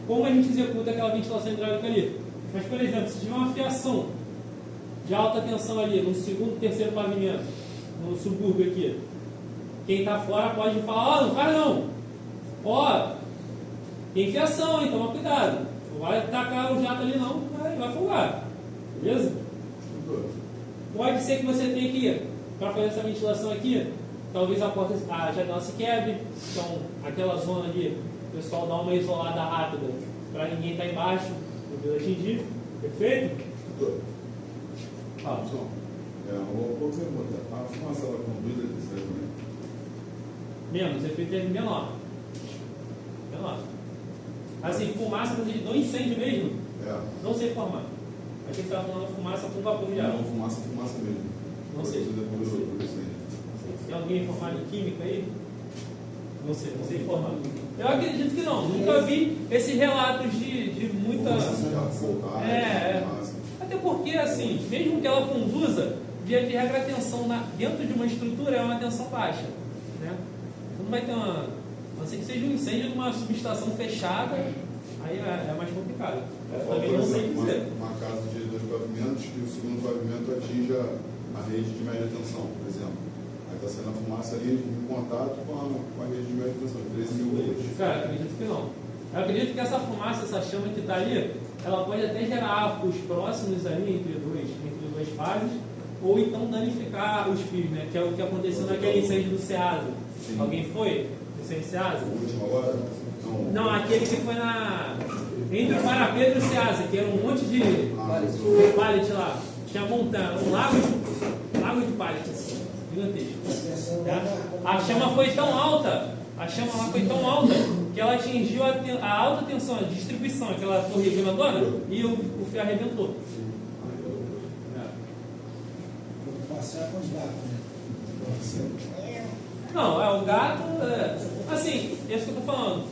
como a gente executa aquela ventilação hidráulica ali. Mas, por exemplo, se tiver uma fiação de alta tensão ali, no segundo, terceiro pavimento, no subúrbio aqui, quem está fora pode falar, não faz não. Ó, tem fiação, hein, toma cuidado. Não vai tacar o jato ali não, vai folgar. Beleza? Pode ser que você tenha que, para fazer essa ventilação aqui, talvez a janela se quebre, então aquela zona ali, o pessoal dá uma isolada rápida para ninguém estar embaixo, não atingir. Perfeito? Fala, pessoal. Vou perguntar. A fumaça ela conduz a eletricidade também? Menos, efeito é menor. Menor. Assim, fumaça do incêndio mesmo, não sei formar. Aqui está falando fumaça com vapor de água. Não, fumaça mesmo. Não sei. Tem alguém formado em química aí? Não sei formar. Eu acredito que não. Nunca vi esses relatos de muita. Até porque, assim, mesmo que ela conduza, via de regra a tensão dentro de uma estrutura é uma tensão baixa. Né? Você não vai ter uma. A não ser que seja um incêndio numa subestação fechada, aí é mais complicado. Também não sei dizer. Uma casa de 2 pavimentos que o segundo pavimento atinja a rede de média tensão, por exemplo. Aí está saindo a fumaça ali em contato com a rede de média tensão, 13 mil volts. Cara, acredito que não. Eu acredito que essa fumaça, essa chama que está ali, ela pode até gerar arcos próximos ali entre duas fases, ou então danificar os fios, né? Que é o que aconteceu naquele incêndio do Ceasa. Alguém foi? Incêndio do Ceasa? O último agora? Não, aquele que foi entre o Parapedro e o Ceasa, que era um monte de pallet lá. Tinha montanha, um lago de pallet, assim, gigantesco. A chama foi tão alta, que ela atingiu a alta tensão, a distribuição, aquela torre grandona, e o fio arrebentou. Preocupação com os gatos, né? Não, o gato, assim, é isso que eu estou falando.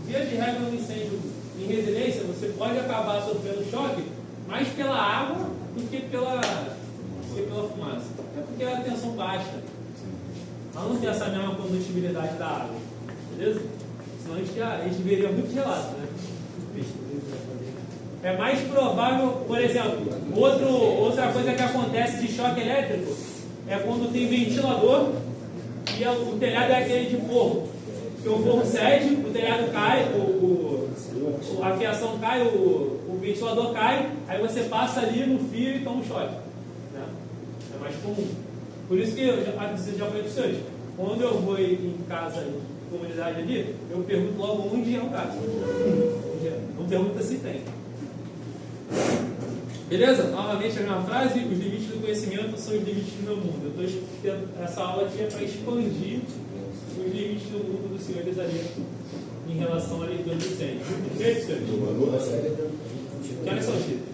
Via de regra no incêndio em residência, você pode acabar sofrendo choque mais pela água do que pela fumaça. É porque a tensão baixa. Ela não tem essa mesma condutibilidade da água. Beleza? Senão a gente veria muitos relatos, né? É mais provável, por exemplo, outra coisa que acontece de choque elétrico é quando tem ventilador e o telhado é aquele de forro. Porque o forro cede, o telhado cai, a fiação cai, o ventilador cai, aí você passa ali no fio e toma um choque. Né? É mais comum. Por isso que você já falei para os senhores, Quando eu vou em casa, em comunidade ali, eu pergunto logo onde é o gato. Não pergunta se tem. Beleza? Novamente a mesma frase, os limites do conhecimento são os limites do meu mundo. Essa aula aqui é para expandir os limites do mundo dos senhores ali em relação à leitura do incêndio. Perfeito, senhores? Que horas são, Chico?